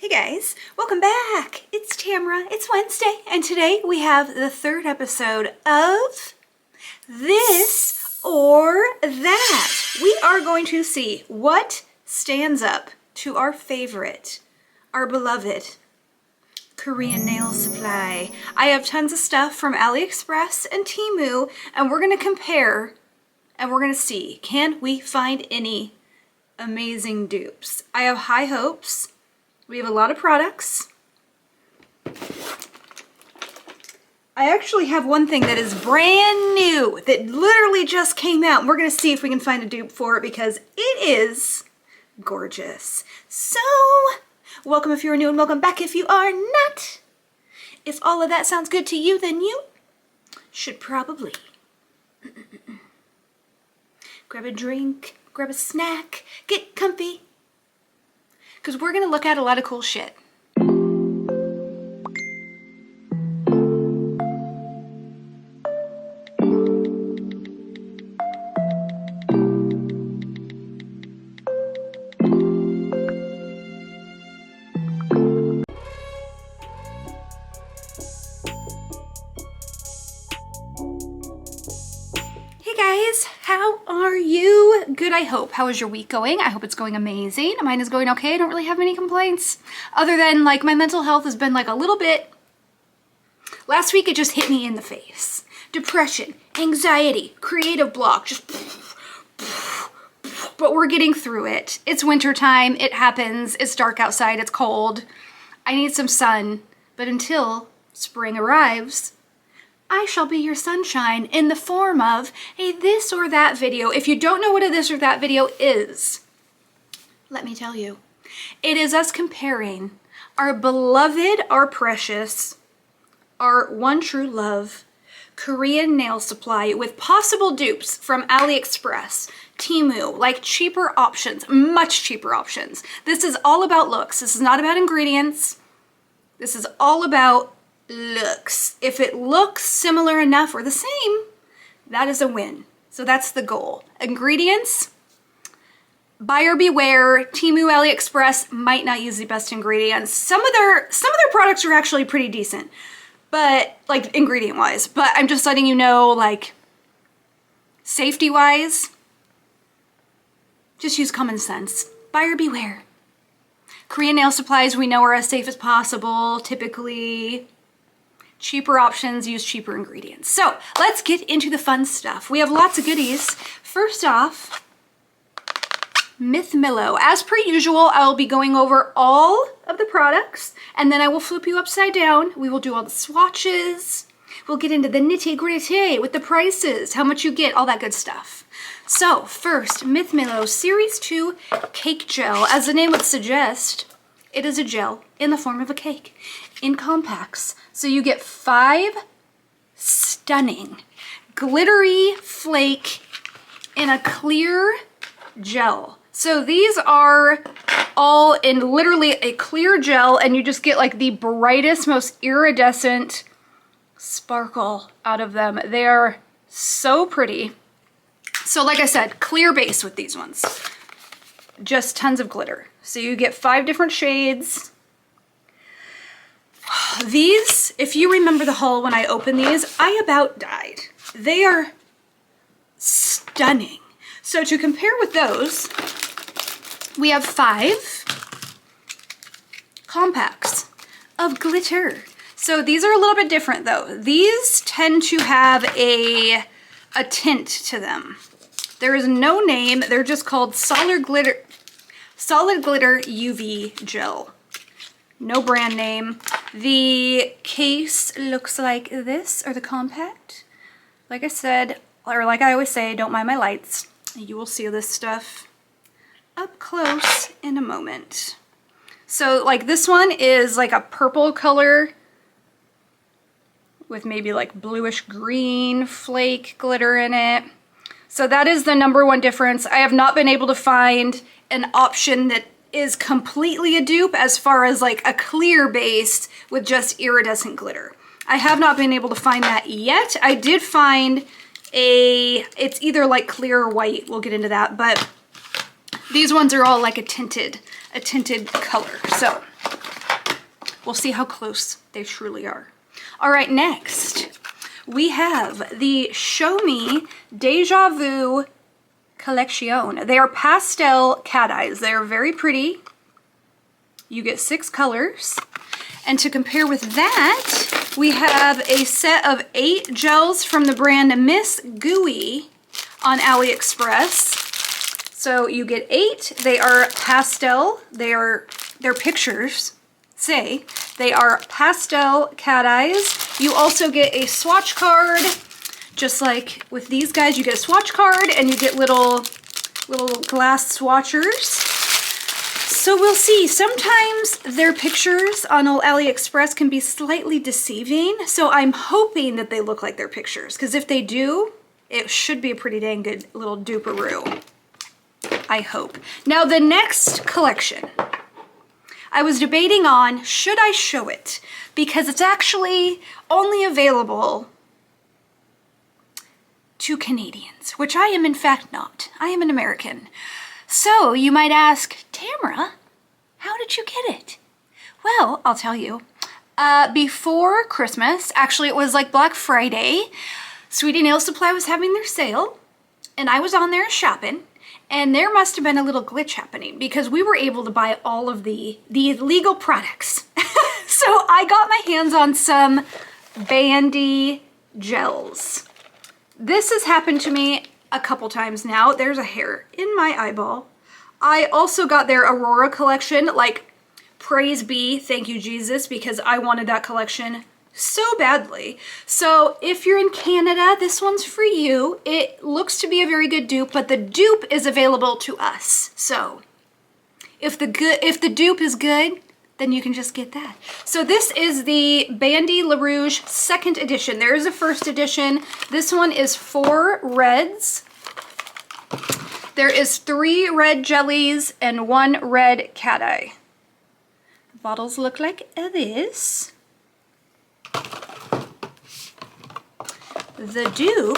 Hey guys, welcome back. It's Tamara, it's Wednesday, and today we have the third episode of This or That. We are going to see what stands up to our favorite, our beloved Korean nail supply. I have tons of stuff from AliExpress and Temu, and we're gonna compare and we're gonna see, can we find any amazing dupes? I have high hopes. We have a lot of products. I actually have one thing that is brand new that literally just came out, and we're gonna see if we can find a dupe for it because it is gorgeous. So, welcome if you're new and welcome back if you are not. If all of that sounds good to you, then you should probably grab a drink, grab a snack, get comfy, because we're gonna look at a lot of cool shit. How are you? Good, I hope. How is your week going? I hope it's going amazing. Mine is going okay. I don't really have any complaints. Other than like my mental health has been like a little bit... Last week it just hit me in the face. Depression, anxiety, creative block, just... But we're getting through it. It's winter time. It happens. It's dark outside. It's cold. I need some sun. But until spring arrives, I shall be your sunshine in the form of a this or that video. If you don't know what a this or that video is, let me tell you. It is us comparing our beloved, our precious, our one true love, Korean nail supply with possible dupes from AliExpress, Temu, like cheaper options, much cheaper options. This is all about looks. This is not about ingredients. This is all about looks. If it looks similar enough or the same, that is a win. So that's the goal. Ingredients, buyer beware. Temu, AliExpress might not use the best ingredients. Some of their products are actually pretty decent, but like ingredient wise, but I'm just letting you know, like safety wise, just use common sense. Buyer beware. Korean nail supplies we know are as safe as possible, typically. Cheaper options use cheaper ingredients. So let's get into the fun stuff. We have lots of goodies. First off, Mythmillo. As per usual, I will be going over all of the products and then I will flip you upside down. We will do all the swatches. We'll get into the nitty-gritty with the prices, how much you get, all that good stuff. So first, Mythmillo Series 2 Cake Gel. As the name would suggest, it is a gel in the form of a cake in compacts. So you get 5 stunning glittery flake in a clear gel. So these are all in literally a clear gel and you just get like the brightest, most iridescent sparkle out of them. They are so pretty. So like I said, clear base with these ones. Just tons of glitter. So you get 5 different shades. These, if you remember the haul when I opened these, I about died. They are stunning. So to compare with those, we have 5 compacts of glitter. So these are a little bit different though. These tend to have a tint to them. There is no name. They're just called Solid Glitter UV Gel. No brand name. The case looks like this, or the compact. Like I said, or like I always say, don't mind my lights. You will see this stuff up close in a moment. So like this one is like a purple color with maybe like bluish green flake glitter in it. So that is the #1 difference. I have not been able to find an option that is completely a dupe as far as like a clear base with just iridescent glitter. I have not been able to find that yet. I did find it's either like clear or white. We'll get into that, but these ones are all like a tinted color. So We'll see how close they truly are. All right, next we have the Show Me Deja Vu Collection. They are pastel cat eyes. They are very pretty. You get 6 colors. And to compare with that, we have a set of 8 gels from the brand Miss Gooey on AliExpress. So you get 8. They are pastel. They're pictures. Say they are pastel cat eyes. You also get a swatch card. Just like with these guys, you get a swatch card and you get little glass swatchers. So we'll see. Sometimes their pictures on AliExpress can be slightly deceiving. So I'm hoping that they look like their pictures, because if they do, it should be a pretty dang good little duperoo. I hope. Now the next collection, I was debating on, should I show it? Because it's actually only available to Canadians, which I am in fact not. I am an American. So you might ask, Tamara, how did you get it? Well, I'll tell you. Before Christmas, actually it was like Black Friday, Sweetie Nail Supply was having their sale, and I was on there shopping, and there must have been a little glitch happening because we were able to buy all of the illegal products. So I got my hands on some Bandi gels. This has happened to me a couple times now. There's a hair in my eyeball. I also got their Aurora collection, like, praise be, thank you Jesus, because I wanted that collection so badly. So if you're in Canada, this one's for you. It looks to be a very good dupe, but the dupe is available to us. So if the dupe is good, then you can just get that. So this is the Bandi Le Rouge 2nd edition. There is a 1st edition. This one is 4 reds. There is 3 red jellies and 1 red cat eye. The bottles look like this. The dupe,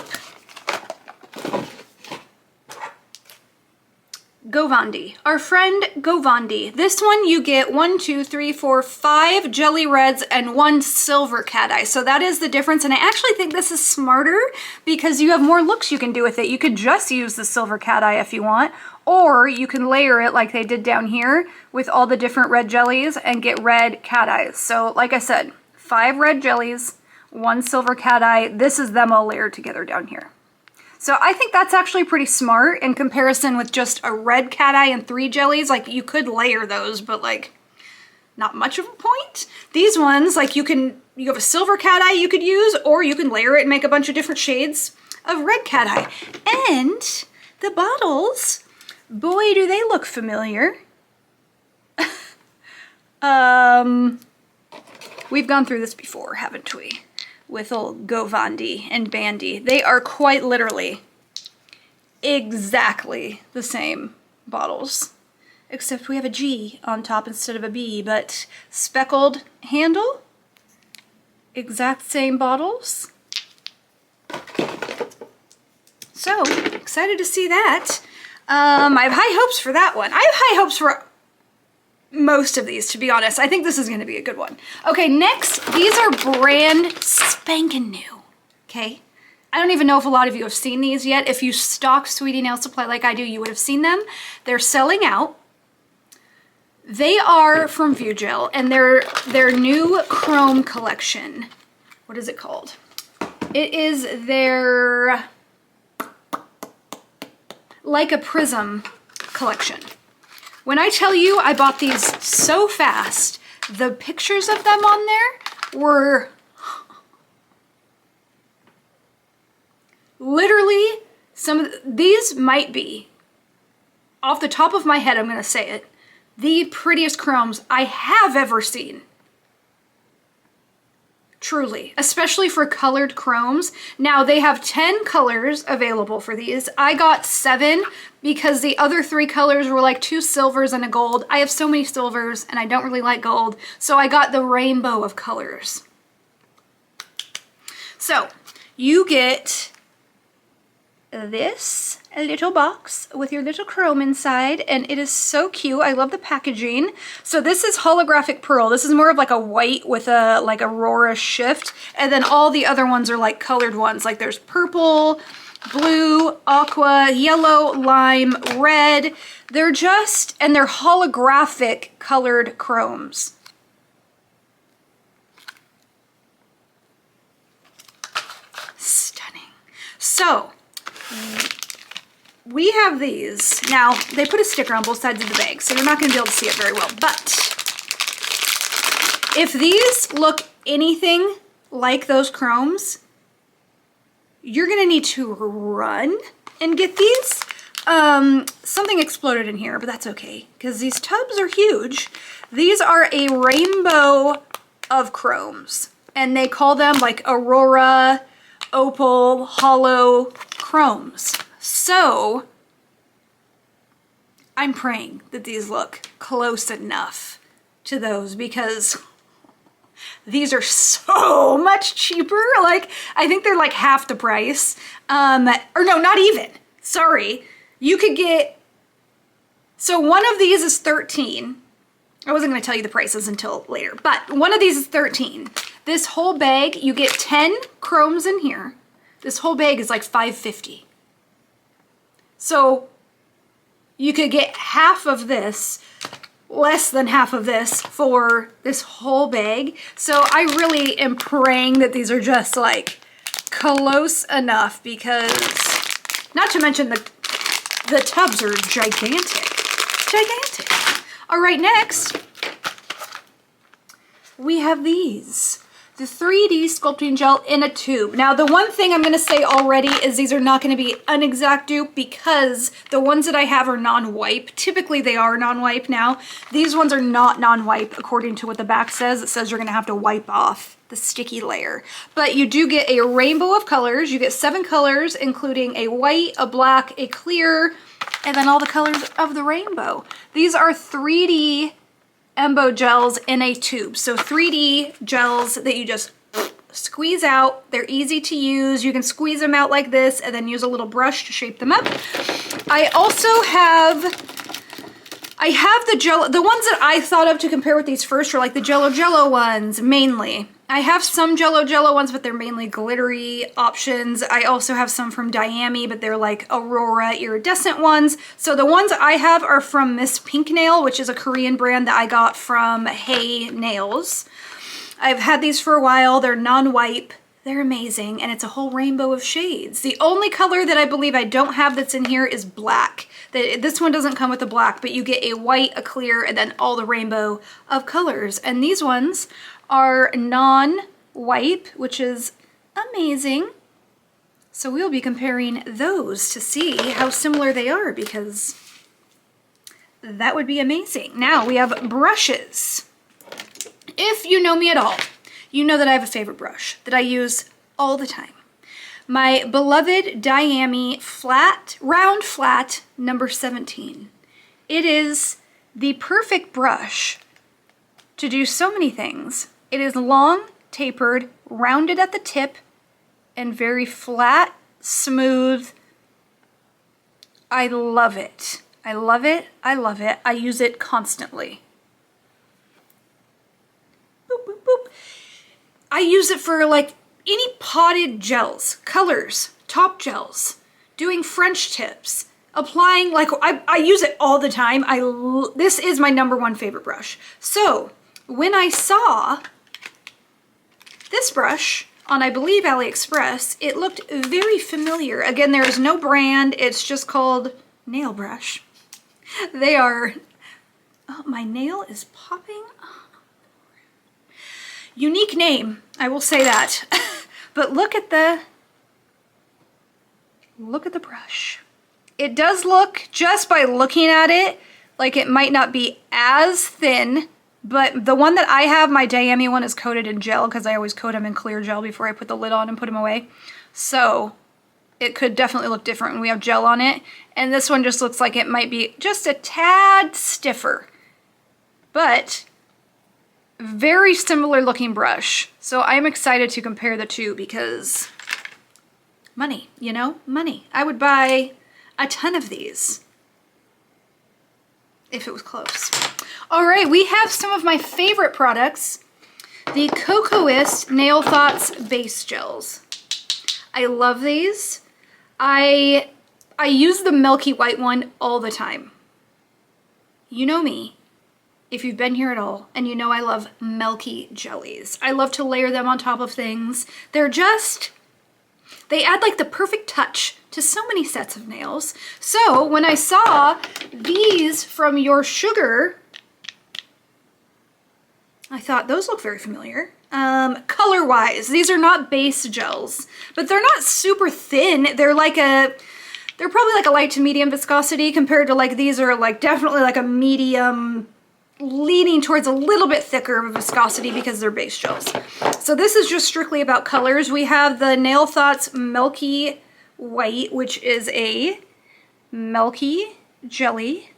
Govandi, our friend Govandi. This one you get 1, 2, 3, 4, 5 jelly reds and 1 silver cat eye. So that is the difference, and I actually think this is smarter because you have more looks you can do with it. You could just use the silver cat eye if you want, or you can layer it like they did down here with all the different red jellies and get red cat eyes. So like I said, 5 red jellies, 1 silver cat eye. This is them all layered together down here. So I think that's actually pretty smart in comparison with just a red cat eye and 3 jellies. Like, you could layer those, but like not much of a point. These ones, like, you have a silver cat eye you could use, or you can layer it and make a bunch of different shades of red cat eye. And the bottles, boy, do they look familiar. We've gone through this before, haven't we? With old Govandi and Bandi. They are quite literally exactly the same bottles, except we have a G on top instead of a B, but speckled handle, exact same bottles. So excited to see that. I have high hopes for that one. I have high hopes for most of these, to be honest. I think this is going to be a good one. Okay, next, these are brand spanking new, okay? I don't even know if a lot of you have seen these yet. If you stock Sweetie Nail Supply like I do, you would have seen them. They're selling out. They are from View Gel, and they're their new chrome collection. What is it called? It is their Like a Prism collection. When I tell you I bought these so fast, the pictures of them on there were literally these might be, off the top of my head, I'm going to say it, the prettiest chromes I have ever seen. Truly, especially for colored chromes. Now they have 10 colors available for these. I got 7 because the other 3 colors were like 2 silvers and a gold. I have so many silvers and I don't really like gold, so I got the rainbow of colors. So you get this little box with your little chrome inside, and it is so cute. I love the packaging. So this is holographic pearl. This is more of like a white with a like aurora shift, and then all the other ones are like colored ones. Like there's purple, blue, aqua, yellow, lime, red. They're just, and they're holographic colored chromes. Stunning. So we have these. Now, they put a sticker on both sides of the bag, so you're not going to be able to see it very well. But if these look anything like those chromes, you're going to need to run and get these. Something exploded in here, but that's okay, because these tubs are huge. These are a rainbow of chromes, and they call them like Aurora, Opal, Hollow chromes. So I'm praying that these look close enough to those, because these are so much cheaper. Like, I think they're like half the price. Or no, not even. Sorry. You could get, so one of these is 13. I wasn't going to tell you the prices until later, but one of these is 13. This whole bag, you get 10 chromes in here. This whole bag is like $5.50. So you could get half of this, less than half of this for this whole bag. So I really am praying that these are just like close enough, because not to mention the tubs are gigantic. Gigantic. All right, next we have these. The 3D sculpting gel in a tube. Now, the one thing I'm going to say already is these are not going to be an exact dupe, because the ones that I have are non-wipe. Typically, they are non-wipe now. These ones are not non-wipe, according to what the back says. It says you're going to have to wipe off the sticky layer. But you do get a rainbow of colors. You get 7 colors, including a white, a black, a clear, and then all the colors of the rainbow. These are 3D Embo gels in a tube. So 3D gels that you just squeeze out. They're easy to use. You can squeeze them out like this and then use a little brush to shape them up. I also have the Jello, the ones that I thought of to compare with these first are like the Jello ones mainly. I have some Jello ones, but they're mainly glittery options. I also have some from Diami, but they're like Aurora iridescent ones. So the ones I have are from Miss Pink Nail, which is a Korean brand that I got from Hey Nails. I've had these for a while. They're non-wipe. They're amazing, and it's a whole rainbow of shades. The only color that I believe I don't have that's in here is black. This one doesn't come with a black, but you get a white, a clear, and then all the rainbow of colors. And these ones are non-wipe, which is amazing. So we'll be comparing those to see how similar they are, because that would be amazing. Now we have brushes. If you know me at all, you know that I have a favorite brush that I use all the time. My beloved Diami round flat number 17. It is the perfect brush to do so many things. It is long, tapered, rounded at the tip, and very flat, smooth. I love it. I love it. I love it. I use it constantly. Boop, boop, boop. I use it for like any potted gels, colors, top gels, doing French tips, applying, like I use it all the time. This is my #1 favorite brush. So when I saw this brush on, I believe, AliExpress, it looked very familiar. Again, there is no brand. It's just called Nail Brush. They are, oh, my nail is popping. Unique name, I will say that. But look at the brush. It does look, just by looking at it, like it might not be as thin, but the one that I have, my Diami one, is coated in gel, because I always coat them in clear gel before I put the lid on and put them away. So it could definitely look different when we have gel on it. And this one just looks like it might be just a tad stiffer, but very similar looking brush. So I'm excited to compare the two, because money, you know, money. I would buy a ton of these if it was close. All right, we have some of my favorite products. The Cocoist Nail Thoughts Base Gels. I love these. I use the milky white one all the time. You know me, if you've been here at all, and you know I love milky jellies. I love to layer them on top of things. They're just, they add like the perfect touch to so many sets of nails. So when I saw these from Your Sugar, I thought those look very familiar. Color-wise, these are not base gels, but they're not super thin. They're probably like a light to medium viscosity compared to like these are like definitely like a medium, leaning towards a little bit thicker of a viscosity because they're base gels. So this is just strictly about colors. We have the Nail Thoughts Milky White, which is a milky jelly.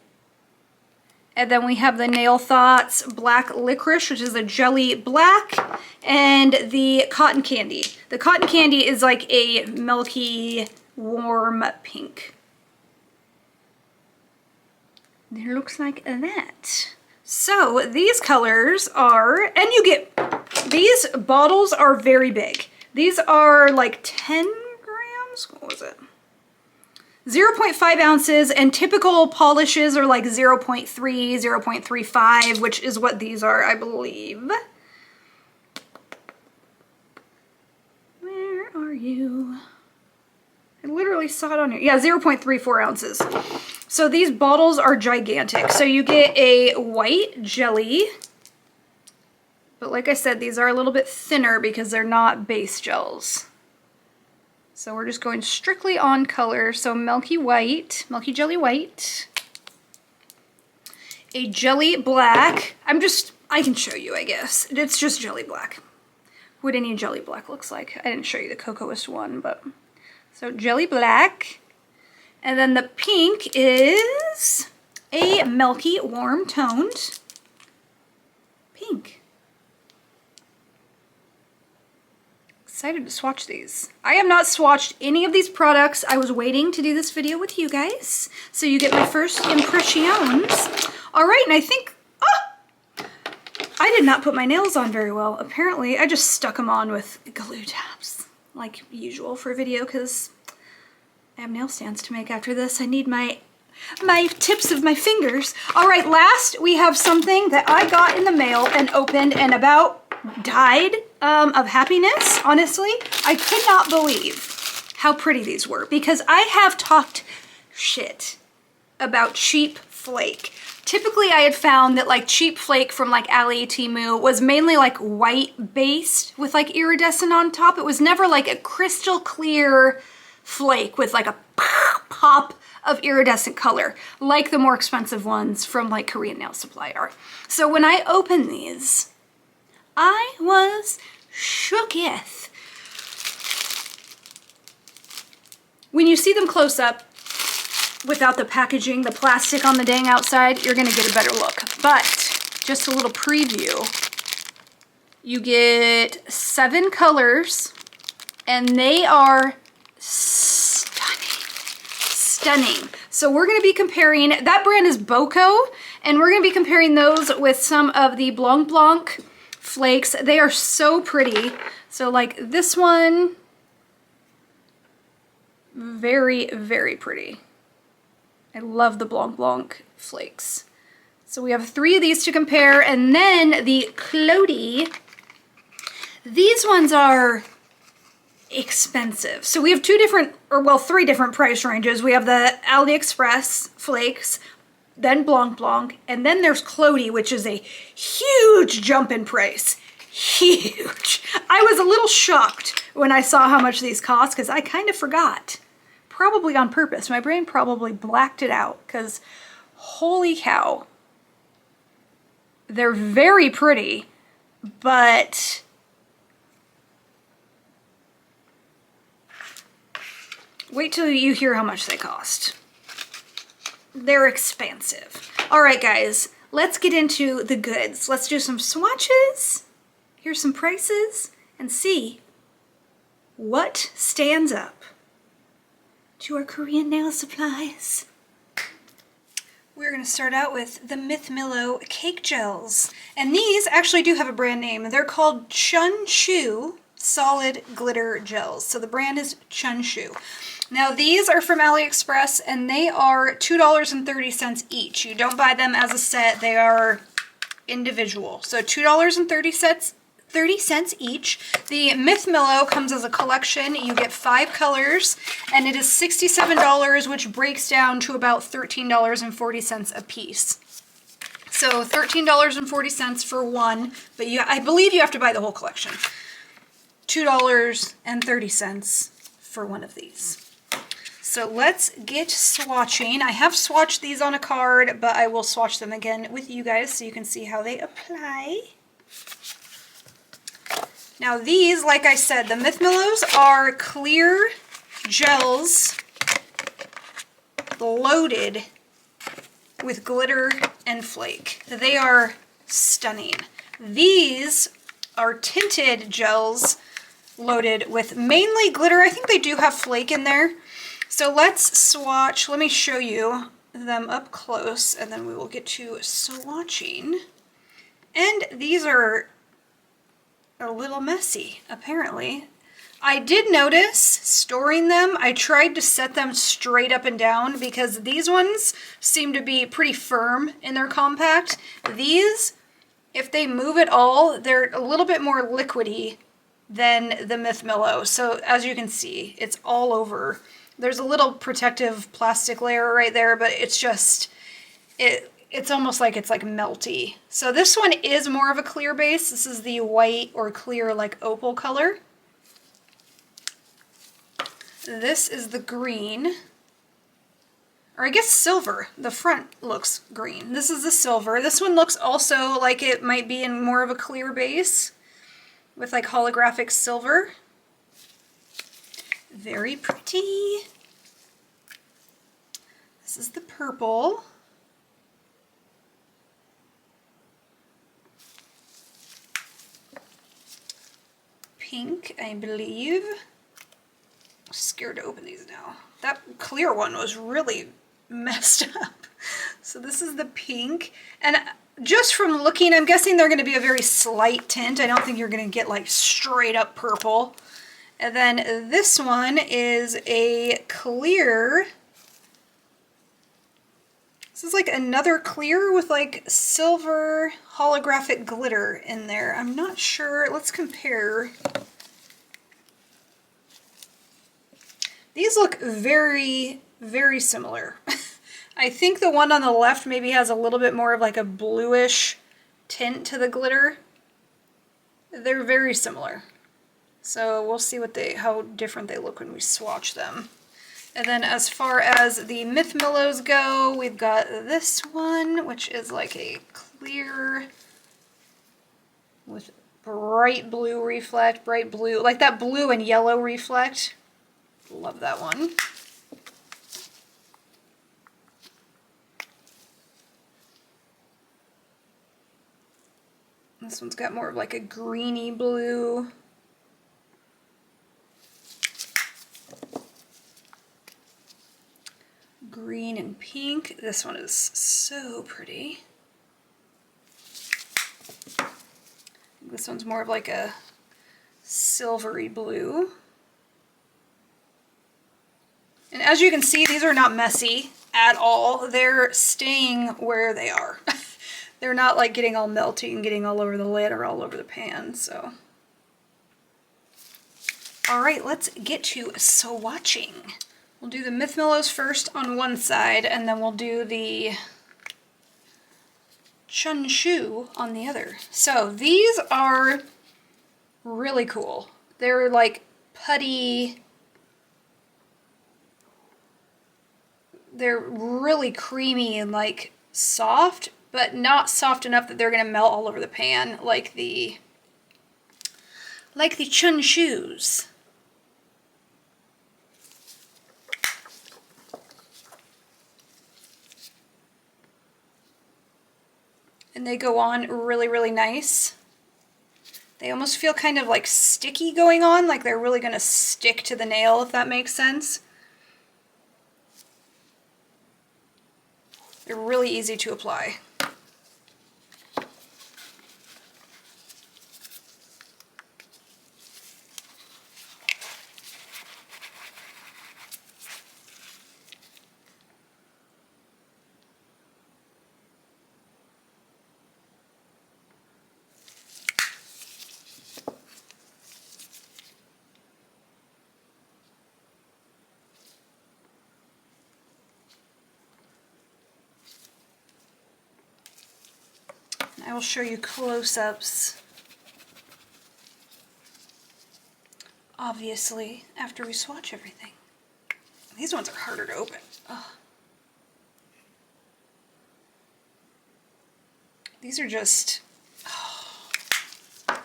And then we have the Nail Thoughts Black Licorice, which is a jelly black, and the Cotton Candy. The Cotton Candy is like a milky, warm pink. It looks like that. So these colors are, and you get, these bottles are very big. These are like 10 grams, what was it? 0.5 ounces, and typical polishes are like 0.3, 0.35, which is what these are, I believe. Where are you? I literally saw it on here. Yeah, 0.34 ounces. So these bottles are gigantic. So you get a white jelly, but like I said, these are a little bit thinner because they're not base gels. So we're just going strictly on color. So milky white, milky jelly white, a jelly black. I can show you, I guess. It's just jelly black. What any jelly black looks like. I didn't show you the Cocoist one, but. So jelly black. And then the pink is a milky warm toned pink. Excited to swatch these. I have not swatched any of these products. I was waiting to do this video with you guys, so you get my first impressions. All right, and I think, I did not put my nails on very well. Apparently, I just stuck them on with glue tabs, like usual for video, because I have nail stands to make after this. I need my tips of my fingers. All right, last we have something that I got in the mail and opened and about died of happiness. Honestly, I could not believe how pretty these were, because I have talked shit about cheap flake. Typically I had found that like cheap flake from like Ali, Temu was mainly like white based with like iridescent on top. It was never like a crystal clear flake with like a pop of iridescent color like the more expensive ones from like Korean Nail Supply are. So when I opened these, I was shooketh. When you see them close up without the packaging, the plastic on the dang outside, you're gonna get a better look. But just a little preview. You get 7 colors and they are stunning. So we're gonna be comparing, that brand is Boko, and we're gonna be comparing those with some of the Blanc Blanc flakes. They are so pretty. So like this one, very, very pretty. I love the Blanc Blanc flakes. So we have 3 of these to compare, and then the Clody. These ones are expensive. So we have 3 different price ranges. We have the AliExpress flakes, then Blanc Blanc, and then there's Clody, which is a huge jump in price. Huge. I was a little shocked when I saw how much these cost, because I kind of forgot. Probably on purpose. My brain probably blacked it out, because holy cow. They're very pretty, but wait till you hear how much they cost. They're expensive. All right, guys, let's get into the goods. Let's do some swatches, here's some prices, and see what stands up to our Korean nail supplies. We're going to start out with the Mythmillo cake gels. And these actually do have a brand name. They're called Chunshu solid glitter gels. So the brand is Chunshu. Now these are from AliExpress and they are $2.30 each. You don't buy them as a set, they are individual. So $2.30 each. The Mythmillo comes as a collection. You get 5 colors and it is $67, which breaks down to about $13.40 a piece. So $13.40 for one, but I believe you have to buy the whole collection. $2.30 for one of these. So let's get swatching. I have swatched these on a card, but I will swatch them again with you guys so you can see how they apply. Now these, like I said, the Mythmillos are clear gels loaded with glitter and flake. They are stunning. These are tinted gels loaded with mainly glitter. I think they do have flake in there. So let's swatch. Let me show you them up close and then we will get to swatching. And these are a little messy, apparently. I did notice storing them, I tried to set them straight up and down because these ones seem to be pretty firm in their compact. These, if they move at all, they're a little bit more liquidy than the Mythmillo. So as you can see, it's all over. There's a little protective plastic layer right there, but it's just, it's almost like it's like melty. So this one is more of a clear base. This is the white or clear like opal color. This is the green, or I guess silver. The front looks green. This is the silver. This one looks also like it might be in more of a clear base with like holographic silver. Very pretty. This is the purple. Pink, I believe. I'm scared to open these now. That clear one was really messed up. So this is the pink. And just from looking, I'm guessing they're going to be a very slight tint. I don't think you're going to get like straight up purple. And then this one is a clear. This is like another clear with like silver holographic glitter in there. I'm not sure. Let's compare. These look very, very similar. I think the one on the left maybe has a little bit more of like a bluish tint to the glitter. They're very similar. So we'll see what how different they look when we swatch them. And then as far as the Mythmillos go, we've got this one, which is like a clear with bright blue reflect, bright blue, like that blue and yellow reflect. Love that one. This one's got more of like a greeny blue. Green and pink. This one is so pretty. This one's more of like a silvery blue. And as you can see, these are not messy at all. They're staying where they are. They're not like getting all melty and getting all over the lid or all over the pan, so. All right, let's get to swatching. We'll do the Mythmillos first on one side, and then we'll do the Chunshu on the other. So these are really cool. They're like putty. They're really creamy and like soft, but not soft enough that they're gonna melt all over the pan like the Chunshus. And they go on really, really nice. They almost feel kind of like sticky going on, like they're really gonna stick to the nail, if that makes sense. They're really easy to apply. I will show you close-ups, obviously, after we swatch everything. These ones are harder to open. Ugh. These are just... I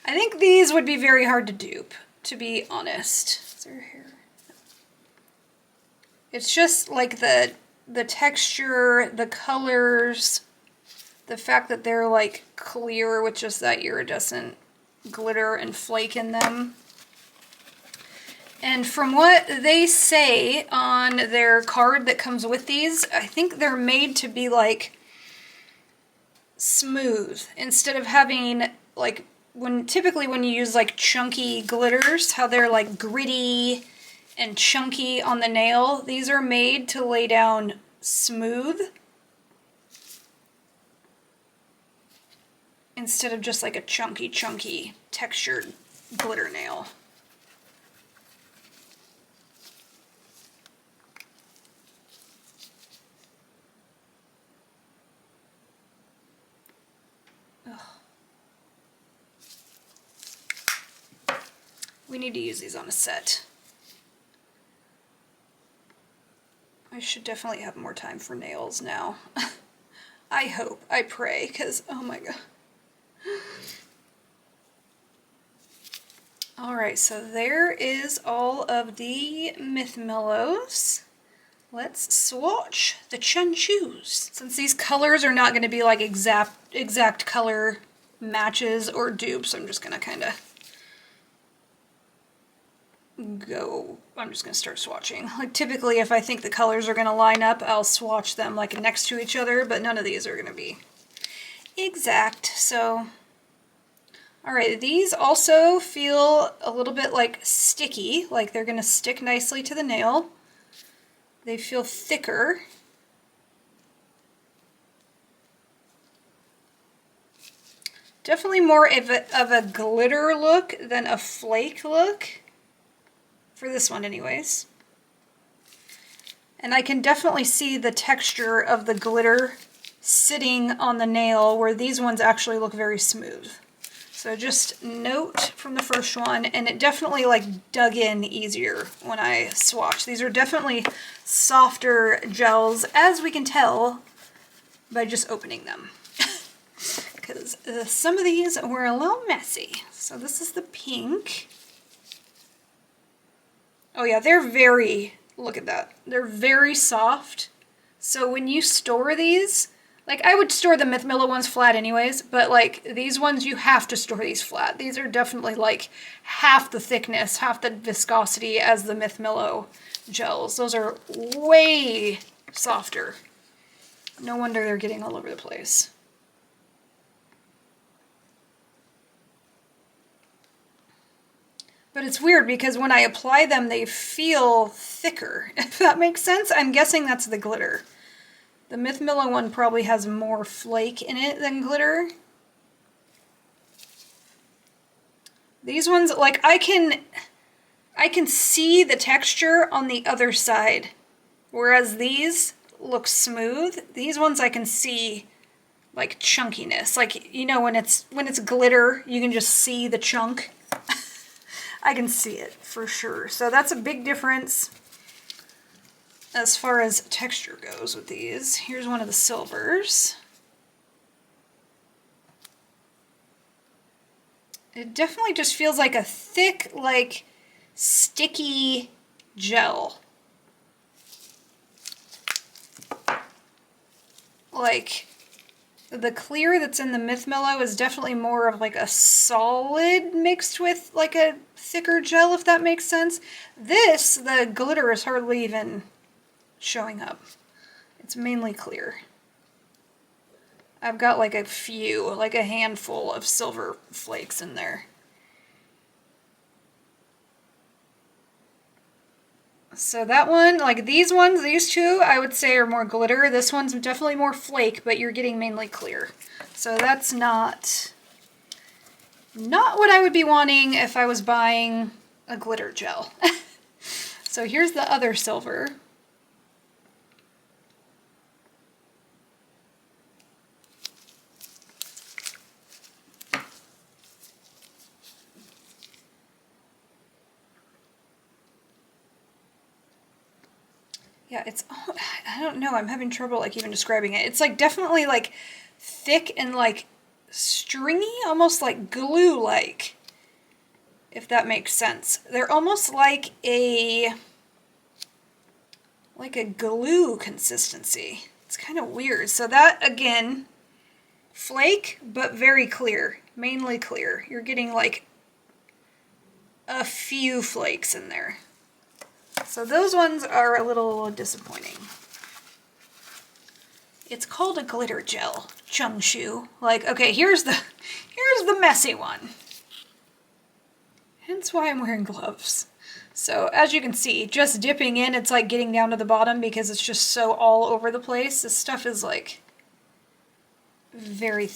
think these would be very hard to dupe, to be honest. Is there hair? It's just like the texture, the colors, the fact that they're like clear with just that iridescent glitter and flake in them. And from what they say on their card that comes with these, I think they're made to be like smooth instead of having like typically when you use like chunky glitters, how they're like gritty and chunky on the nail. These are made to lay down smooth instead of just like a chunky textured glitter nail. Ugh. We need to use these on a set. I should definitely have more time for nails now. I hope, I pray, because oh my god. Alright, so there is all of the Mythmillos. Let's swatch the Chunshus. Since these colors are not going to be like exact color matches or dupes, I'm just going to kind of I'm just going to start swatching. Like typically if I think the colors are going to line up, I'll swatch them like next to each other, but none of these are going to be exact. So, alright, these also feel a little bit like sticky, like they're going to stick nicely to the nail. They feel thicker. Definitely more of a glitter look than a flake look. For this one anyways. And I can definitely see the texture of the glitter sitting on the nail where these ones actually look very smooth. So just note from the first one, and it definitely like dug in easier when I swatched. These are definitely softer gels, as we can tell by just opening them. Because some of these were a little messy. So this is the pink. Oh yeah, they're very, look at that. They're very soft. So when you store these, like I would store the Mythmillo ones flat anyways, but like these ones you have to store these flat. These are definitely like half the thickness, half the viscosity as the Mythmillo gels. Those are way softer. No wonder they're getting all over the place. But it's weird because when I apply them, they feel thicker, if that makes sense. I'm guessing that's the glitter. The Mythmillo one probably has more flake in it than glitter. These ones, like I can see the texture on the other side, whereas these look smooth. These ones I can see like chunkiness. Like, you know, when it's glitter, you can just see the chunk. I can see it for sure. So that's a big difference as far as texture goes with these. Here's one of the silvers. It definitely just feels like a thick, like sticky gel. Like the clear that's in the Mythmillo is definitely more of like a solid mixed with like a thicker gel, if that makes sense. This, the glitter is hardly even showing up. It's mainly clear. I've got like a few, like a handful of silver flakes in there. So that one, like these ones, these two, I would say are more glitter. This one's definitely more flake, but you're getting mainly clear. So that's not what I would be wanting if I was buying a glitter gel. So here's the other silver. Yeah, it's, I don't know, I'm having trouble like even describing it. It's like definitely like thick and like stringy, almost like glue-like, if that makes sense. They're almost like a glue consistency. It's kind of weird. So that, again, flake, but very clear, mainly clear. You're getting like a few flakes in there. So those ones are a little disappointing. It's called a glitter gel, Chunshu. Like, okay, here's the messy one. Hence why I'm wearing gloves. So as you can see, just dipping in, it's like getting down to the bottom because it's just so all over the place. This stuff is like very,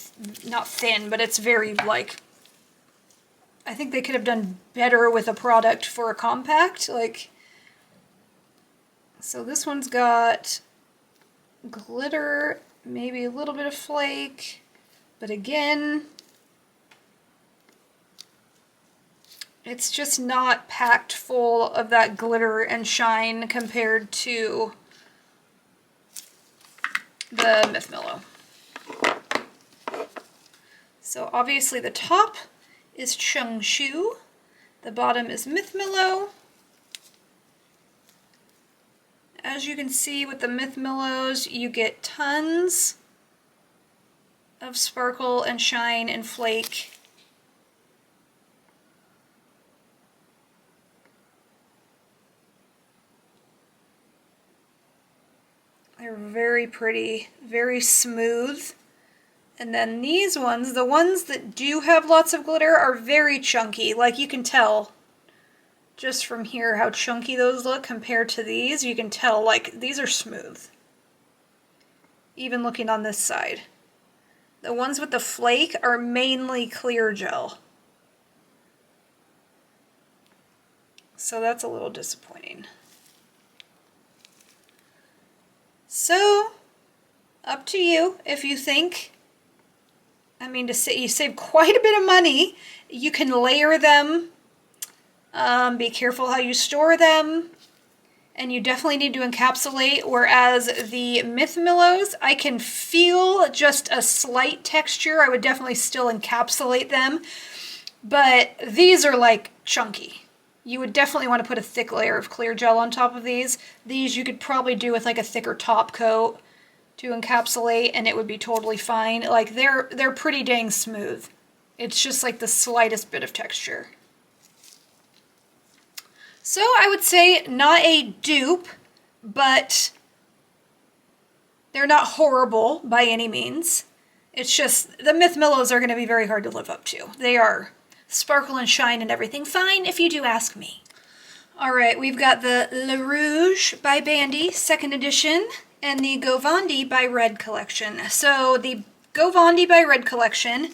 not thin, but it's very like, I think they could have done better with a product for a compact. Like, so this one's got glitter, maybe a little bit of flake, but again, it's just not packed full of that glitter and shine compared to the Mythmillo. So obviously the top is Chunshu, the bottom is Mythmillo. As you can see with the Mythmillos, you get tons of sparkle and shine and flake. They're very pretty, very smooth. And then these ones, the ones that do have lots of glitter, are very chunky. Like you can tell just from here how chunky those look compared to these. You can tell like these are smooth. Even looking on this side. The ones with the flake are mainly clear gel. So that's a little disappointing. So, up to you if you think, I mean, you save quite a bit of money. You can layer them. Be careful how you store them. And you definitely need to encapsulate, whereas the Mythmillos, I can feel just a slight texture. I would definitely still encapsulate them. But these are like chunky. You would definitely want to put a thick layer of clear gel on top of these. These you could probably do with like a thicker top coat to encapsulate and it would be totally fine. Like they're pretty dang smooth. It's just like the slightest bit of texture. So I would say not a dupe, but they're not horrible by any means. It's just the Mythmillos are going to be very hard to live up to. They are sparkle and shine and everything fine, if you do ask me. Alright, we've got the Le Rouge by Bandi, 2nd edition, and the Govandi by Red collection. So the Govandi by Red collection,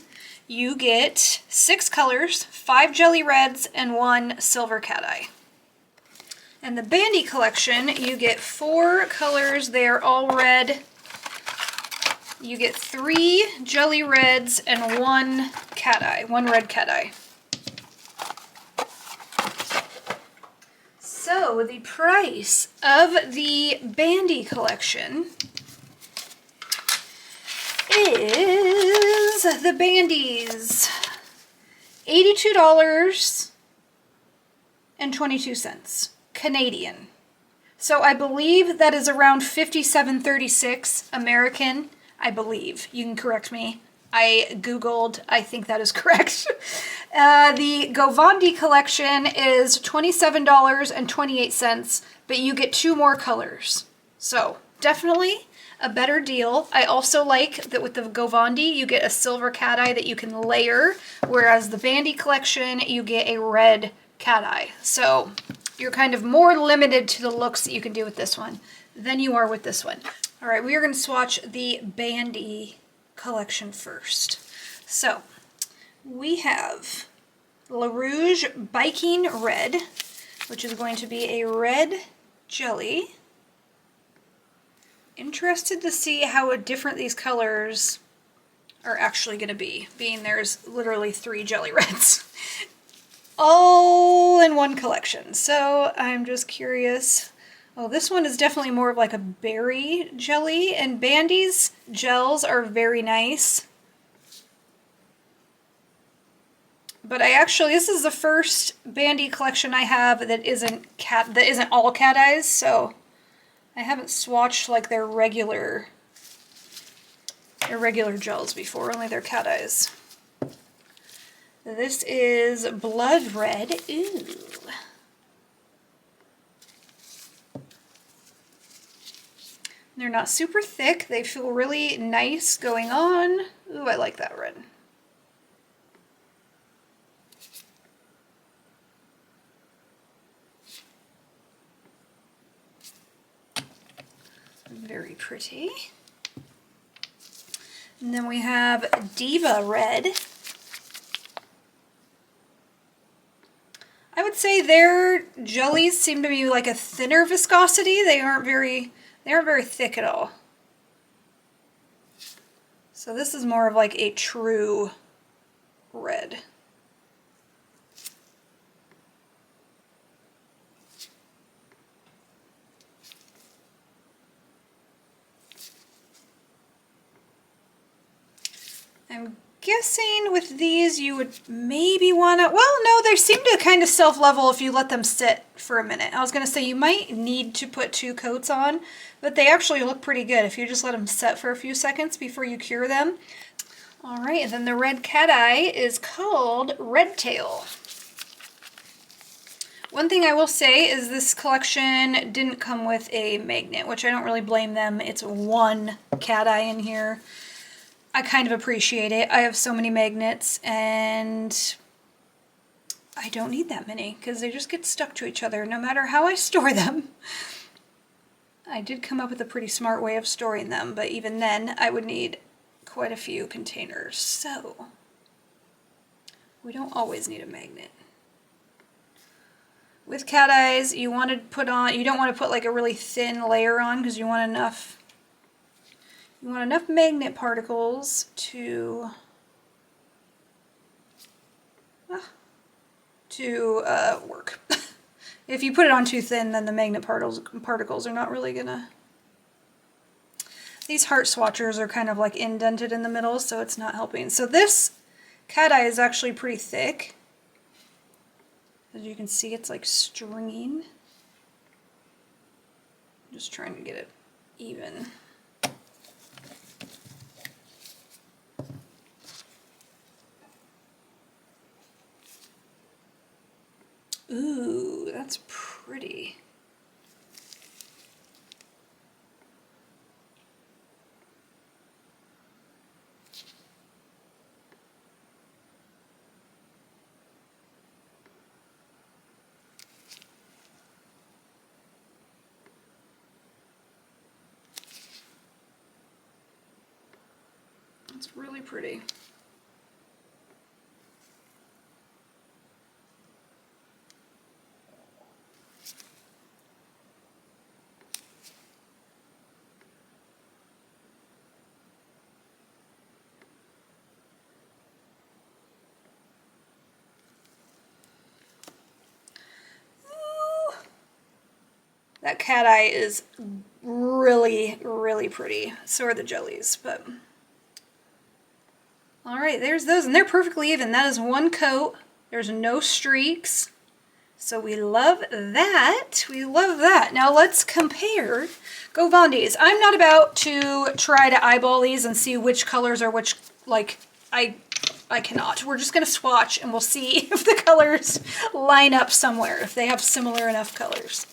you get 6 colors, 5 jelly reds, and 1 silver cat eye. And the Bandi collection, you get 4 colors, they are all red. You get 3 jelly reds and 1 cat eye, 1 red cat eye. So the price of the Bandi collection is the Bandis $82.22 Canadian. So I believe that is around $57.36 American. I believe. You can correct me. I Googled. I think that is correct. The Govandi collection is $27.28, but you get 2 more colors. So definitely a better deal. I also like that with the Govandi, you get a silver cat eye that you can layer, whereas the Bandi collection, you get a red cat eye. So you're kind of more limited to the looks that you can do with this one than you are with this one. All right, we are going to swatch the Bandi collection first. So we have La Rouge Biking Red, which is going to be a red jelly. Interested to see how different these colors are actually going to be, being there's literally 3 jelly reds all in one collection. So I'm just curious. Oh, this one is definitely more of like a berry jelly, and Bandi's gels are very nice. But this is the first Bandi collection I have that isn't all cat eyes, so I haven't swatched like their regular gels before, only their cat eyes. This is Blood Red. Ooh. They're not super thick. They feel really nice going on. Ooh, I like that red. Very pretty. And then we have Diva Red. I would say their jellies seem to be like a thinner viscosity. They aren't very thick at all. So this is more of like a true red. I'm guessing with these you would maybe want to, well, no, they seem to kind of self-level if you let them sit for a minute. I was going to say you might need to put 2 coats on, but they actually look pretty good if you just let them set for a few seconds before you cure them. All right, and then the red cat eye is called Red Tail. One thing I will say is this collection didn't come with a magnet, which I don't really blame them. It's 1 cat eye in here. I kind of appreciate it. I have so many magnets and I don't need that many because they just get stuck to each other no matter how I store them. I did come up with a pretty smart way of storing them, but even then I would need quite a few containers. So we don't always need a magnet. With cat eyes, you want to put on, you don't want to put like a really thin layer on because you want enough magnet particles to work. If you put it on too thin, then the magnet particles are not really gonna... These heart swatchers are kind of like indented in the middle, so it's not helping. So this cat eye is actually pretty thick. As you can see, it's like stringing. I'm just trying to get it even. Ooh, that's pretty. That's really pretty. That cat eye is really, really pretty. So are the jellies, but... All right, there's those, and they're perfectly even. That is 1 coat. There's no streaks. So we love that. We love that. Now let's compare Govandi's. I'm not about to try to eyeball these and see which colors are which, like, I cannot. We're just gonna swatch and we'll see if the colors line up somewhere, if they have similar enough colors.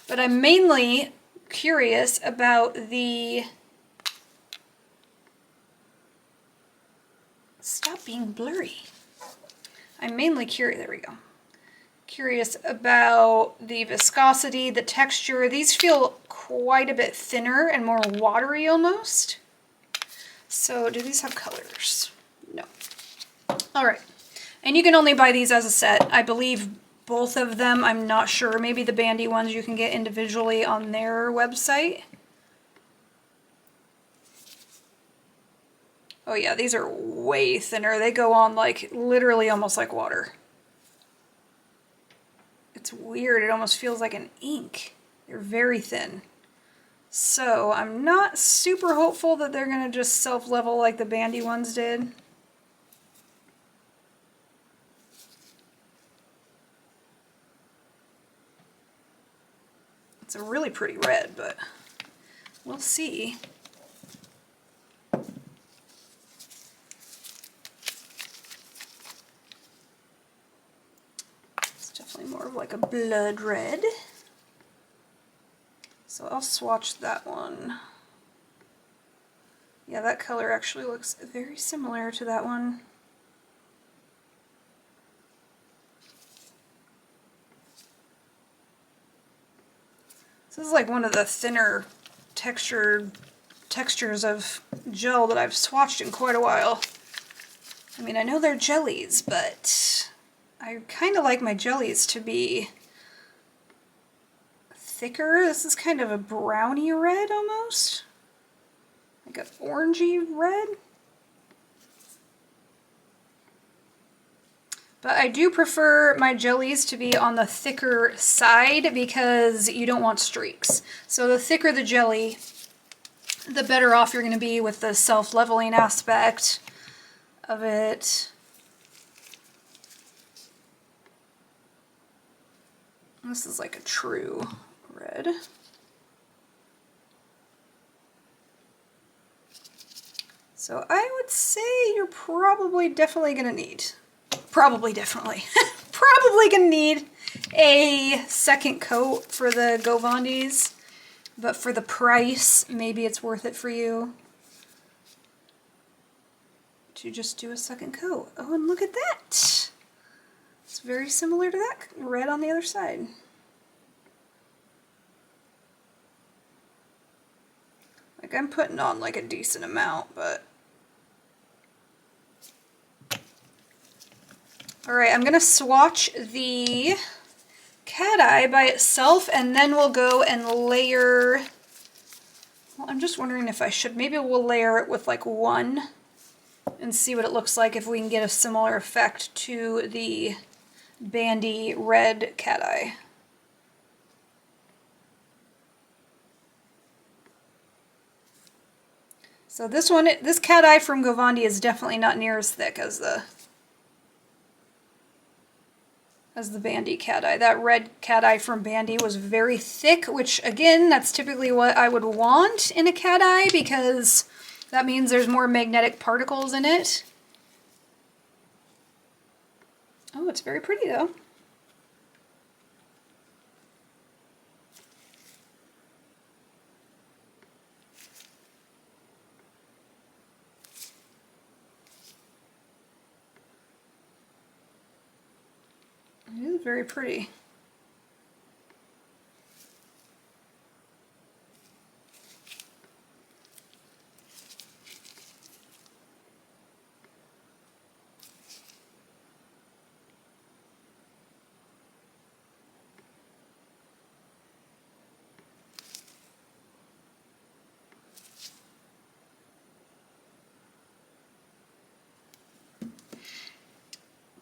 But I'm mainly curious about the... Stop being blurry. I'm mainly curious, there we go. Curious about the viscosity, the texture. These feel quite a bit thinner and more watery almost. So do these have colors? No. All right. And you can only buy these as a set. I believe both of them, I'm not sure. Maybe the Bandi ones you can get individually on their website. Oh yeah, these are way thinner. They go on like literally almost like water. It's weird. It almost feels like an ink. They're very thin. So I'm not super hopeful that they're going to just self-level like the Bandi ones did. It's a really pretty red, but we'll see. More of like a blood red. So I'll swatch that one. Yeah, that color actually looks very similar to that one. This is like one of the thinner textures of gel that I've swatched in quite a while. I mean, I know they're jellies, but I kind of like my jellies to be thicker. This is kind of a browny red almost. Like an orangey red. But I do prefer my jellies to be on the thicker side because you don't want streaks. So the thicker the jelly, the better off you're going to be with the self-leveling aspect of it. This is like a true red. So I would say you're probably definitely going to need, probably going to need a second coat for the Govandis, but for the price, maybe it's worth it for you to just do a second coat. Oh, and look at that. It's very similar to that red on the other side. Like I'm putting on like a decent amount, but... Alright, I'm gonna swatch the cat eye by itself and then we'll go and layer... Well, I'm just wondering if I should. Maybe we'll layer it with like one and see what it looks like if we can get a similar effect to the Bandi red cat eye. So this one, this cat eye from Govandi is definitely not near as thick as the Bandi cat eye. That red cat eye from Bandi was very thick, which again, that's typically what I would want in a cat eye because that means there's more magnetic particles in it. Oh, it's very pretty though. It is very pretty.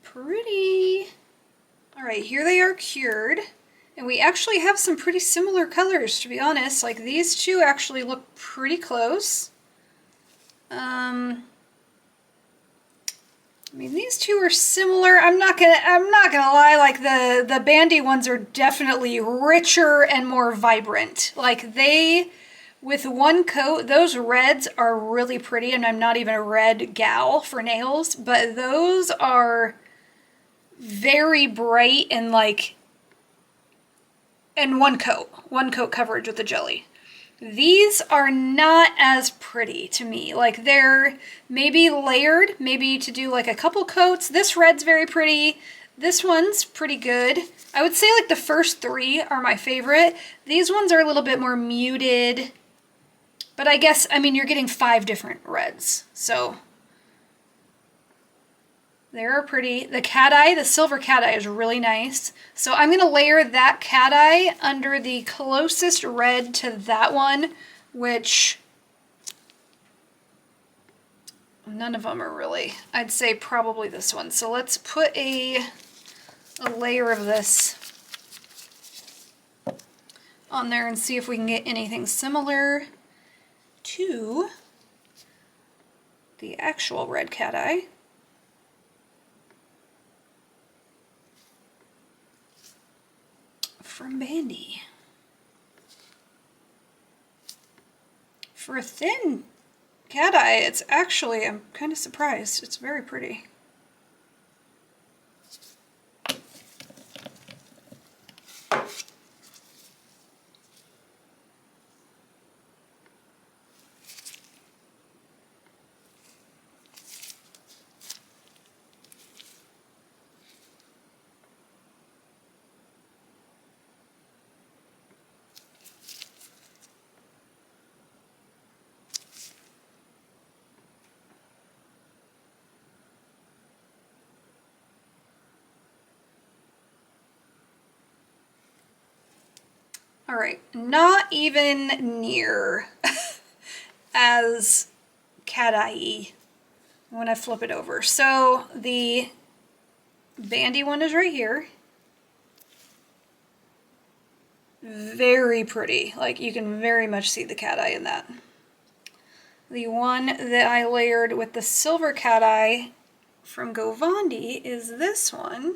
Pretty. All right, here they are cured, and we actually have some pretty similar colors, to be honest. Like these two actually look pretty close. I mean, these two are similar. I'm not gonna lie. Like the Bandi ones are definitely richer and more vibrant. Like they, with one coat, those reds are really pretty. And I'm not even a red gal for nails, but those are very bright and like, and one coat coverage with the jelly. These are not as pretty to me. Like they're maybe layered, maybe to do like a couple coats. This red's very pretty. This one's pretty good. I would say like the first three are my favorite. These ones are a little bit more muted, but I guess, I mean, you're getting 5 different reds. So they're pretty. The cat eye, the silver cat eye is really nice. So I'm gonna layer that cat eye under the closest red to that one, which none of them are really. I'd say probably this one. So let's put a layer of this on there and see if we can get anything similar to the actual red cat eye. From Bandi. For a thin cat eye, it's actually, I'm kind of surprised, it's very pretty. All right, not even near as cat eye-y when I flip it over. So the Bandi one is right here. Very pretty, like you can very much see the cat eye in that. The one that I layered with the silver cat eye from Govandi is this one.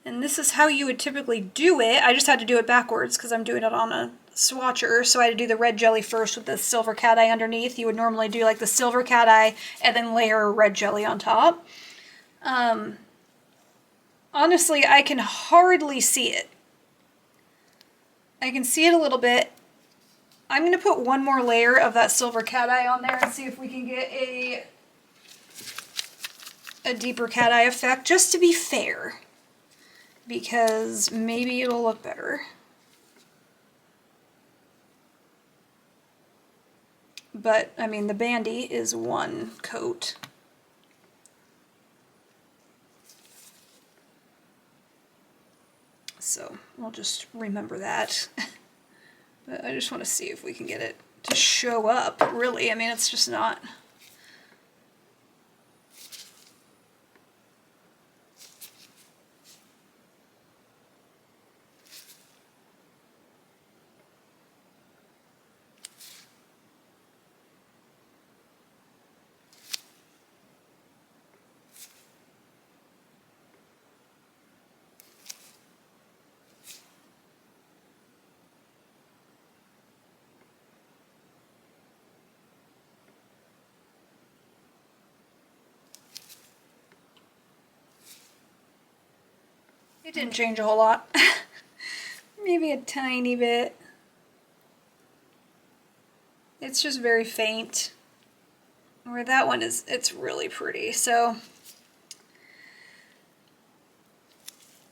And this is how you would typically do it. I just had to do it backwards because I'm doing it on a swatcher. So I had to do the red jelly first with the silver cat eye underneath. You would normally do like the silver cat eye and then layer red jelly on top. Honestly, I can hardly see it. I can see it a little bit. I'm going to put one more layer of that silver cat eye on there and see if we can get a deeper cat eye effect, just to be fair. Because maybe it'll look better. But, I mean, the Bandi is one coat. So, we'll just remember that. But I just want to see if we can get it to show up, really. I mean, it's just not... It didn't change a whole lot. Maybe a tiny bit. It's just very faint. Where that one is, it's really pretty. So,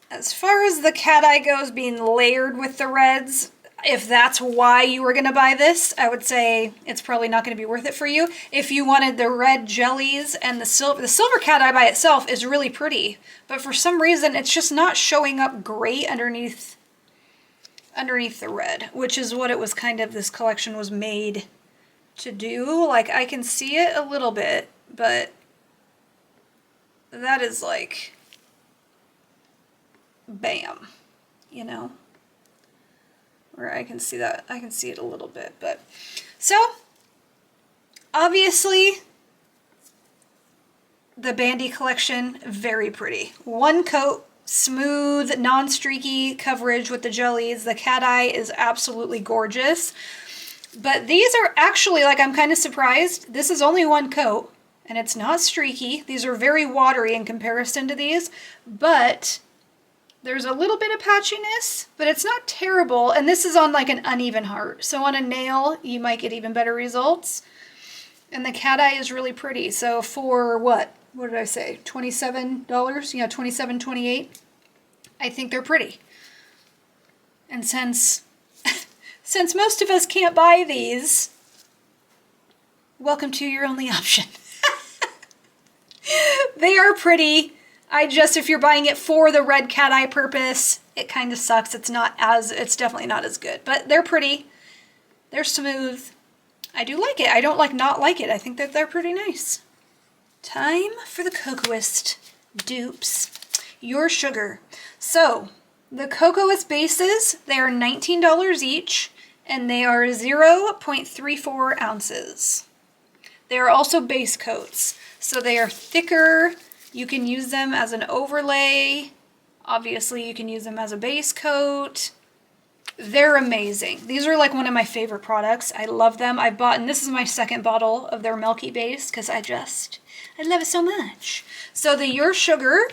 as far as the cat eye goes, being layered with the reds, if that's why you were going to buy this, I would say it's probably not going to be worth it for you. If you wanted the red jellies and the silver cat eye by itself is really pretty, but for some reason it's just not showing up great underneath the red, which is what it was kind of, this collection was made to do. Like, I can see it a little bit, but that is like, bam, you know? Where I can see that, I can see it a little bit, but so obviously the Bandi collection, very pretty. One coat, smooth, non-streaky coverage with the jellies. The cat eye is absolutely gorgeous, but these are actually, like, I'm kind of surprised. This is only one coat and it's not streaky. These are very watery in comparison to these, but There's a little bit of patchiness, but it's not terrible. And this is on like an uneven heart. So on a nail, you might get even better results. And the cat eye is really pretty. So for what did I say? $27? Yeah, $27, $28. I think they're pretty. And since most of us can't buy these, welcome to your only option. They are pretty. If you're buying it for the red cat eye purpose, it kind of sucks. It's definitely not as good, but they're pretty. They're smooth. I do like it. I don't not like it. I think that they're pretty nice. Time for the Cocoist dupes. Your Sugar. So the Cocoist bases, they are $19 each, and they are 0.34 ounces. They are also base coats, so they are thicker. You can use them as an overlay. Obviously, you can use them as a base coat. They're amazing. These are like one of my favorite products. I love them. And this is my second bottle of their Milky Base because I love it so much. So the Your Sugar,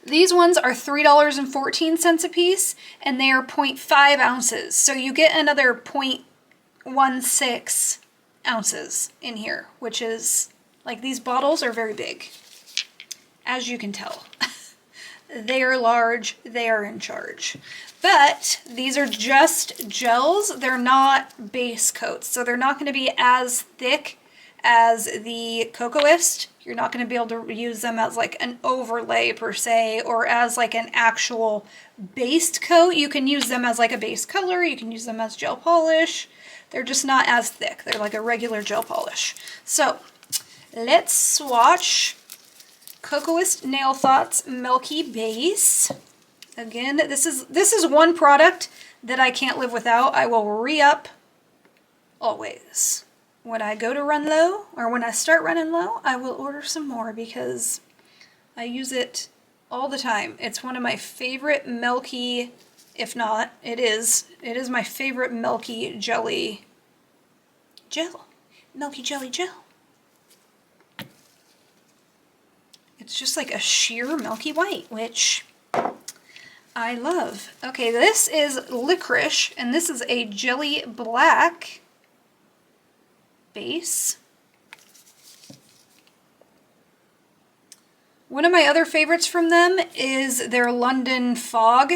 these ones are $3.14 a piece, and they are 0.5 ounces. So you get another 0.16 ounces in here, which is like, these bottles are very big. As you can tell, they are large, they are in charge. But these are just gels, they're not base coats, so they're not going to be as thick as the Cocoist. You're not going to be able to use them as like an overlay per se, or as like an actual based coat. You can use them as like a base color, you can use them as gel polish. They're just not as thick, they're like a regular gel polish. So let's swatch Cocoist Nail Thoughts Milky Base. Again, this is one product that I can't live without. I will re-up always. When I go to run low, or when I start running low, I will order some more because I use it all the time. It's one of my favorite milky, if not, it is my favorite milky jelly gel. Milky jelly gel. It's just like a sheer milky white, which I love. Okay, this is licorice, and this is a jelly black base. One of my other favorites from them is their London Fog,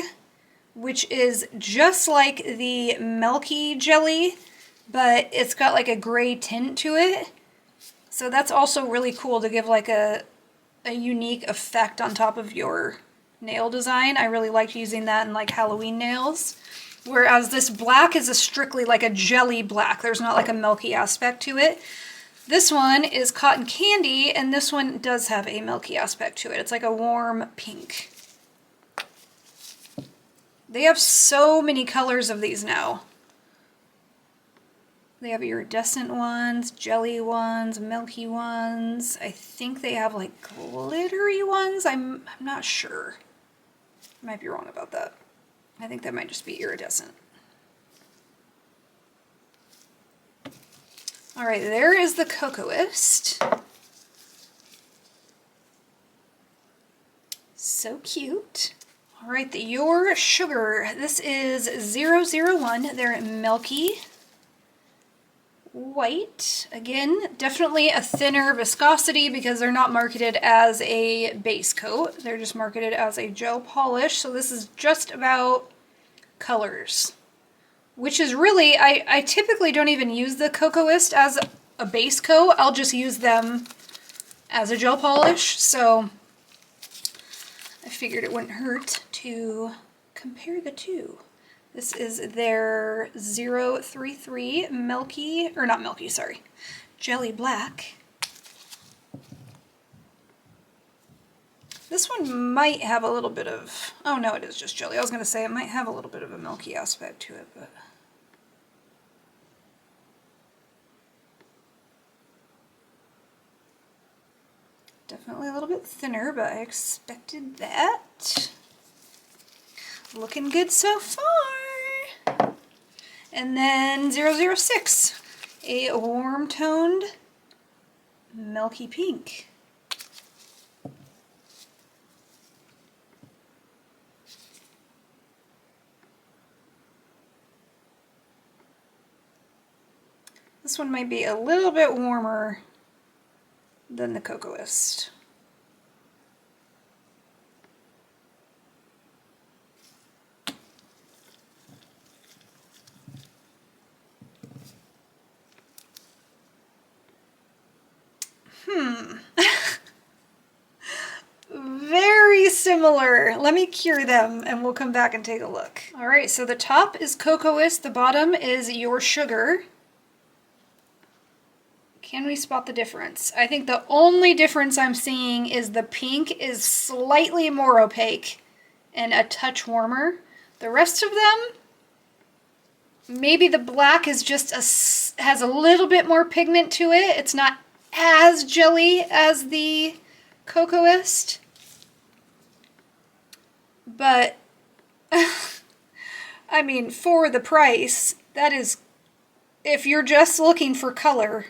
which is just like the milky jelly, but it's got like a gray tint to it. So that's also really cool to give like a unique effect on top of your nail design. I really like using that in like Halloween nails. Whereas this black is strictly like a jelly black. There's not like a milky aspect to it. This one is cotton candy, and this one does have a milky aspect to it. It's like a warm pink. They have so many colors of these now. They have iridescent ones, jelly ones, milky ones. I think they have like glittery ones. I'm not sure. I might be wrong about that. I think that might just be iridescent. All right, there is the Cocoist. So cute. All right, the Your Sugar. This is 001. They're milky white. Again, definitely a thinner viscosity because they're not marketed as a base coat. They're just marketed as a gel polish. So this is just about colors, which is really, I typically don't even use the Cocoist as a base coat. I'll just use them as a gel polish. So I figured it wouldn't hurt to compare the two. This is their 033 milky, or not milky, sorry, jelly black. This one might have a little bit of, oh no, it is just jelly. I was going to say it might have a little bit of a milky aspect to it, but definitely a little bit thinner, but I expected that. Looking good so far. And then 006, a warm toned milky pink. This one might be a little bit warmer than the Cocoist. Very similar. Let me cure them and we'll come back and take a look. All right, so the top is Cocoist, the bottom is Your Sugar. Can we spot the difference? I think the only difference I'm seeing is the pink is slightly more opaque and a touch warmer. The rest of them, maybe the black is just has a little bit more pigment to it. It's not as jelly as the Cocoist. But, I mean, for the price, that is, if you're just looking for color,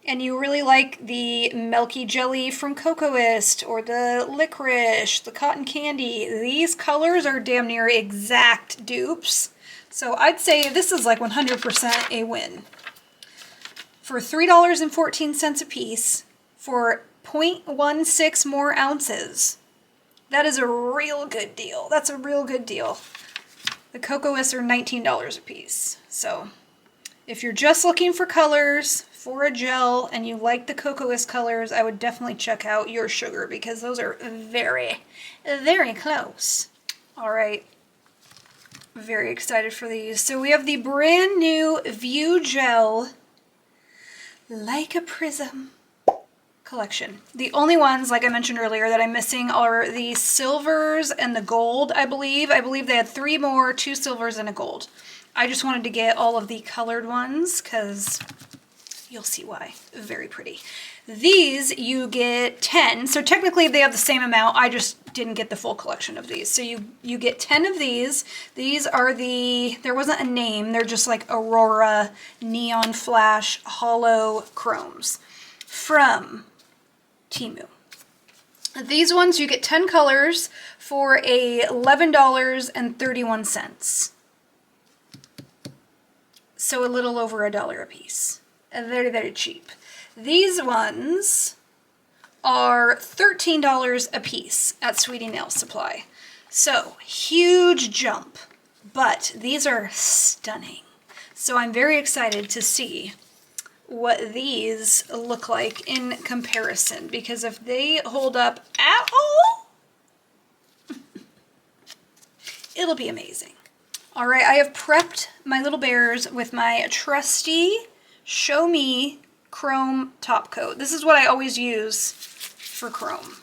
and you really like the milky jelly from Cocoist, or the licorice, the cotton candy, these colors are damn near exact dupes. So I'd say this is like 100% a win. For $3.14 a piece, for 0.16 more ounces, that is a real good deal. That's a real good deal. The Cocoists are $19 a piece. So if you're just looking for colors for a gel and you like the Cocoist colors, I would definitely check out Your Sugar because those are very, very close. All right. Very excited for these. So we have the brand new View Gel Like a Prism collection. The only ones, like I mentioned earlier, that I'm missing are the silvers and the gold, I believe. I believe they had 3 more, 2 silvers and a gold. I just wanted to get all of the colored ones because you'll see why. Very pretty. These you get 10. So technically they have the same amount. I just didn't get the full collection of these. So you get 10 of these. These are the, there wasn't a name. They're just like Aurora Neon Flash Hollow Chromes from Temu. These ones you get 10 colors for $11.31. So a little over $1 a piece. Very, very cheap. These ones are $13 a piece at Sweetie Nail Supply. So huge jump, but these are stunning. So I'm very excited to see what these look like in comparison, because if they hold up at all, it'll be amazing. All right, I have prepped my little bears with my trusty Show Me Chrome top coat. This is what I always use for chrome.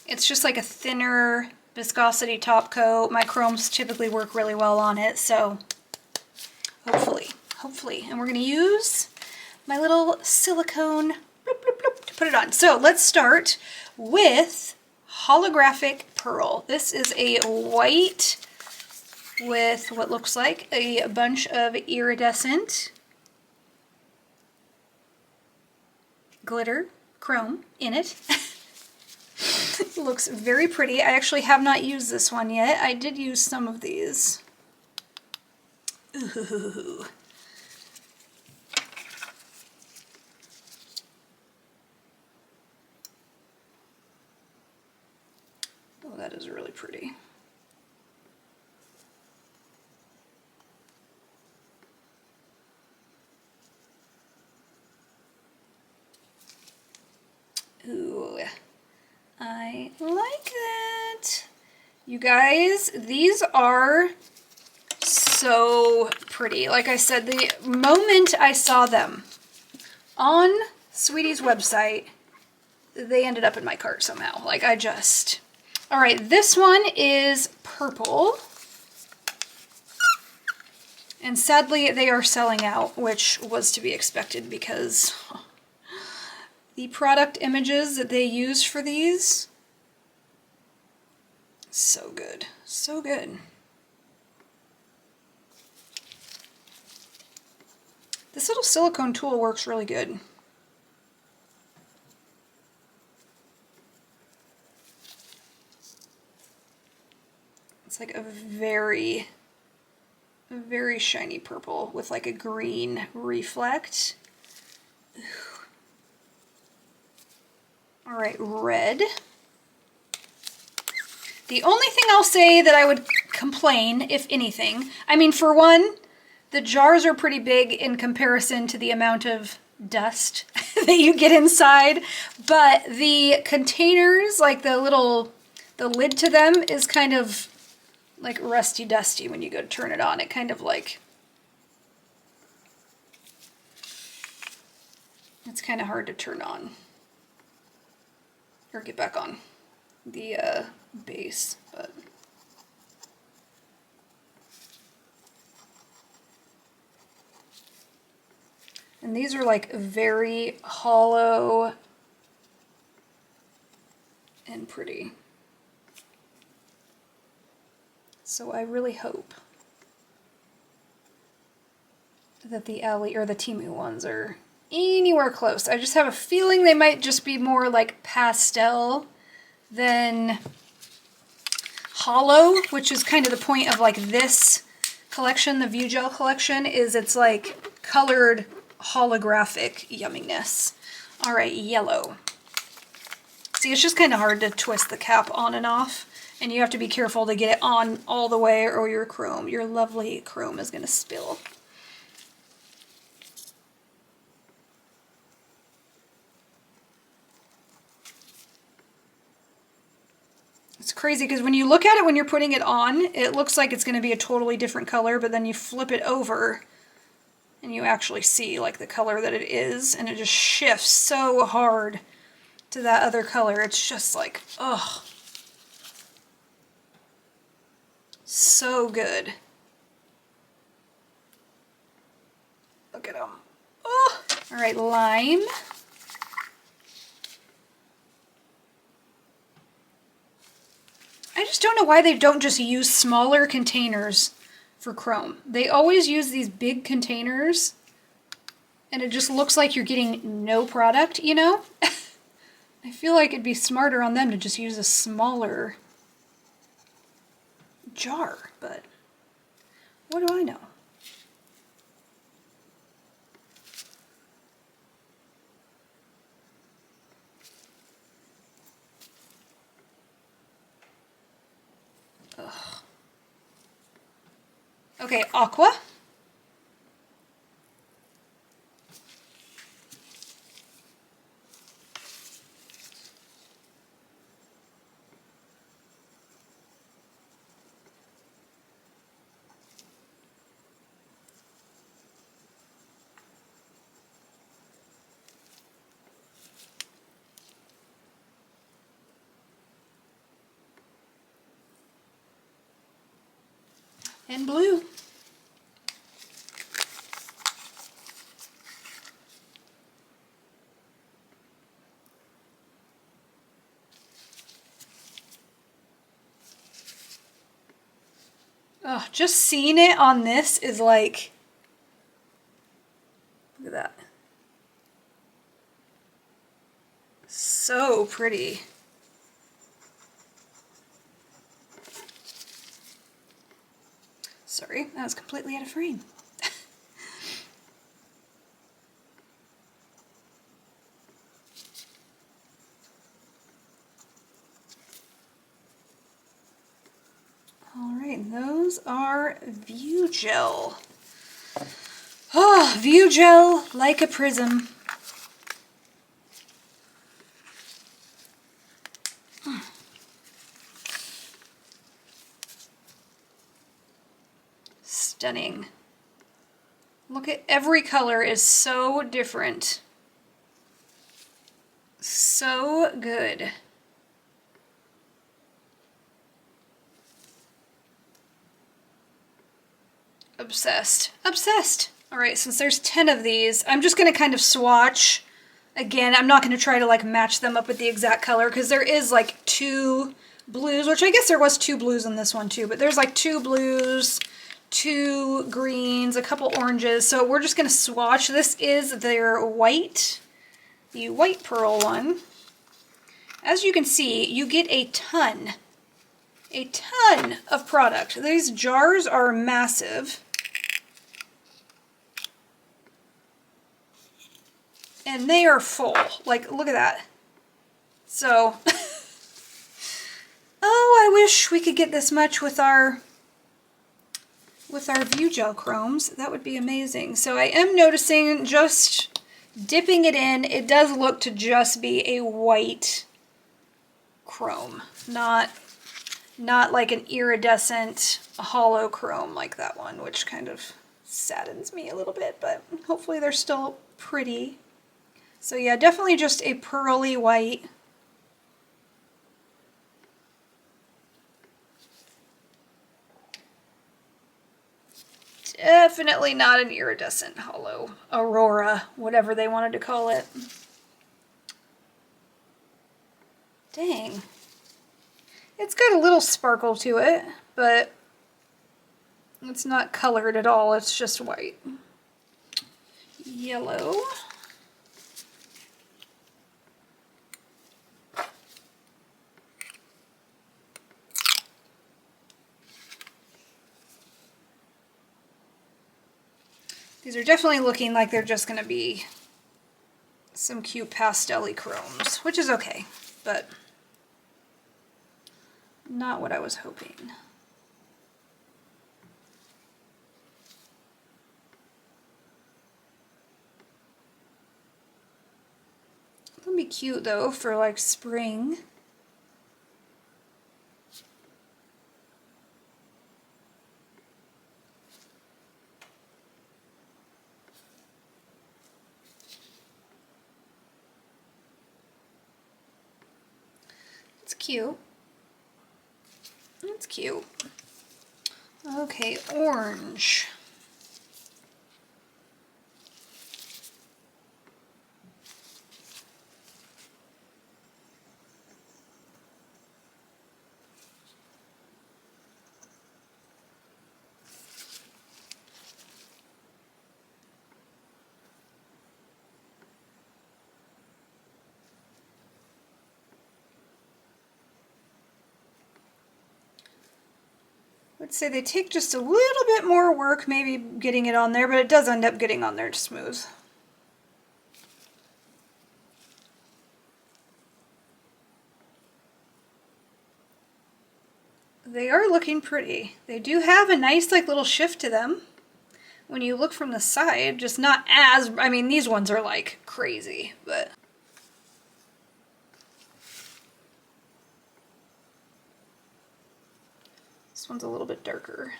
It's just like a thinner viscosity top coat. My chromes typically work really well on it, so hopefully. And we're gonna use my little silicone bloop, bloop, bloop, to put it on. So let's start with Holographic Pearl. This is a white with what looks like a bunch of iridescent glitter chrome in it. It looks very pretty. I actually have not used this one yet. I did use some of these. Ooh. Oh, that is really pretty. Ooh, I like that. You guys, these are so pretty. Like I said, the moment I saw them on Sweetie's website, they ended up in my cart somehow. Like I just... All right, this one is purple. And sadly, they are selling out, which was to be expected because the product images that they use for these, so good, so good. This little silicone tool works really good. It's like a very very shiny purple with like a green reflect. All right, red. The only thing I'll say that I would complain, if anything, I mean, for one, the jars are pretty big in comparison to the amount of dust that you get inside, but the containers, like the lid to them is kind of like rusty dusty when you go to turn it on. It kind of like, it's kind of hard to turn on or get back on the base, but and these are like very hollow and pretty. So I really hope that the or the Temu ones are anywhere close. I just have a feeling they might just be more like pastel than hollow, which is kind of the point of like this collection, the View Gel collection, is it's like colored holographic yumminess. All right, yellow. See, it's just kind of hard to twist the cap on and off, and you have to be careful to get it on all the way or your lovely chrome is gonna spill. It's crazy because when you look at it when you're putting it on, it looks like it's going to be a totally different color, but then you flip it over and you actually see like the color that it is, and it just shifts so hard to that other color. It's just like, oh, so good. Look at them. Oh, all right, lime. I just don't know why they don't just use smaller containers for chrome. They always use these big containers, and it just looks like you're getting no product, you know? I feel like it'd be smarter on them to just use a smaller jar, but what do I know? Ugh. Okay, aqua. And blue. Oh, just seeing it on this is like, look at that. So pretty. Sorry, that was completely out of frame. All right, those are View Gel. Oh, View Gel like a prism. Stunning. Look at every color is so different. So good. Obsessed. Obsessed. All right, since there's 10 of these, I'm just going to kind of swatch. Again, I'm not going to try to like match them up with the exact color because there is like 2 blues, which I guess there was 2 blues in this one too, but there's like 2 blues, 2 greens, a couple oranges. So we're just going to swatch. This is their white, the white pearl one. As you can see, you get a ton of product. These jars are massive. And they are full. Like, look at that. So, oh, I wish we could get this much with our View Gel chromes. That would be amazing. So I am noticing, just dipping it in, it does look to just be a white chrome, not like an iridescent hollow chrome like that one, which kind of saddens me a little bit, but hopefully they're still pretty. So yeah, definitely just a pearly white. Definitely not an iridescent hollow aurora, whatever they wanted to call it. Dang. It's got a little sparkle to it, but it's not colored at all. It's just white. Yellow. These are definitely looking like they're just going to be some cute pastel-y chromes, which is okay, but not what I was hoping. That'll be cute though for like spring. It's cute. It's cute. Okay, orange. I'd say they take just a little bit more work maybe getting it on there, but it does end up getting on there smooth. They are looking pretty. They do have a nice like little shift to them when you look from the side, just not as, I mean these ones are like crazy, but this one's a little bit darker.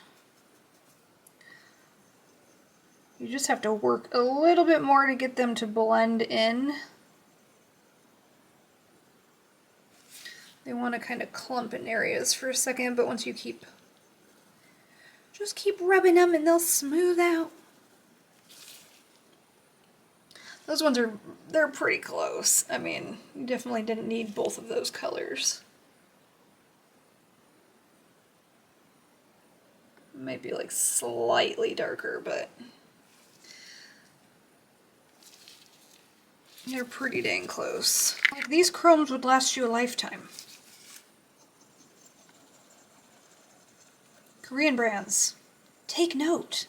You just have to work a little bit more to get them to blend in. They want to kind of clump in areas for a second, but once you just keep rubbing them and they'll smooth out. Those ones they're pretty close. I mean, you definitely didn't need both of those colors. Might be like slightly darker, but they're pretty dang close. Like these chromes would last you a lifetime. Korean brands, take note.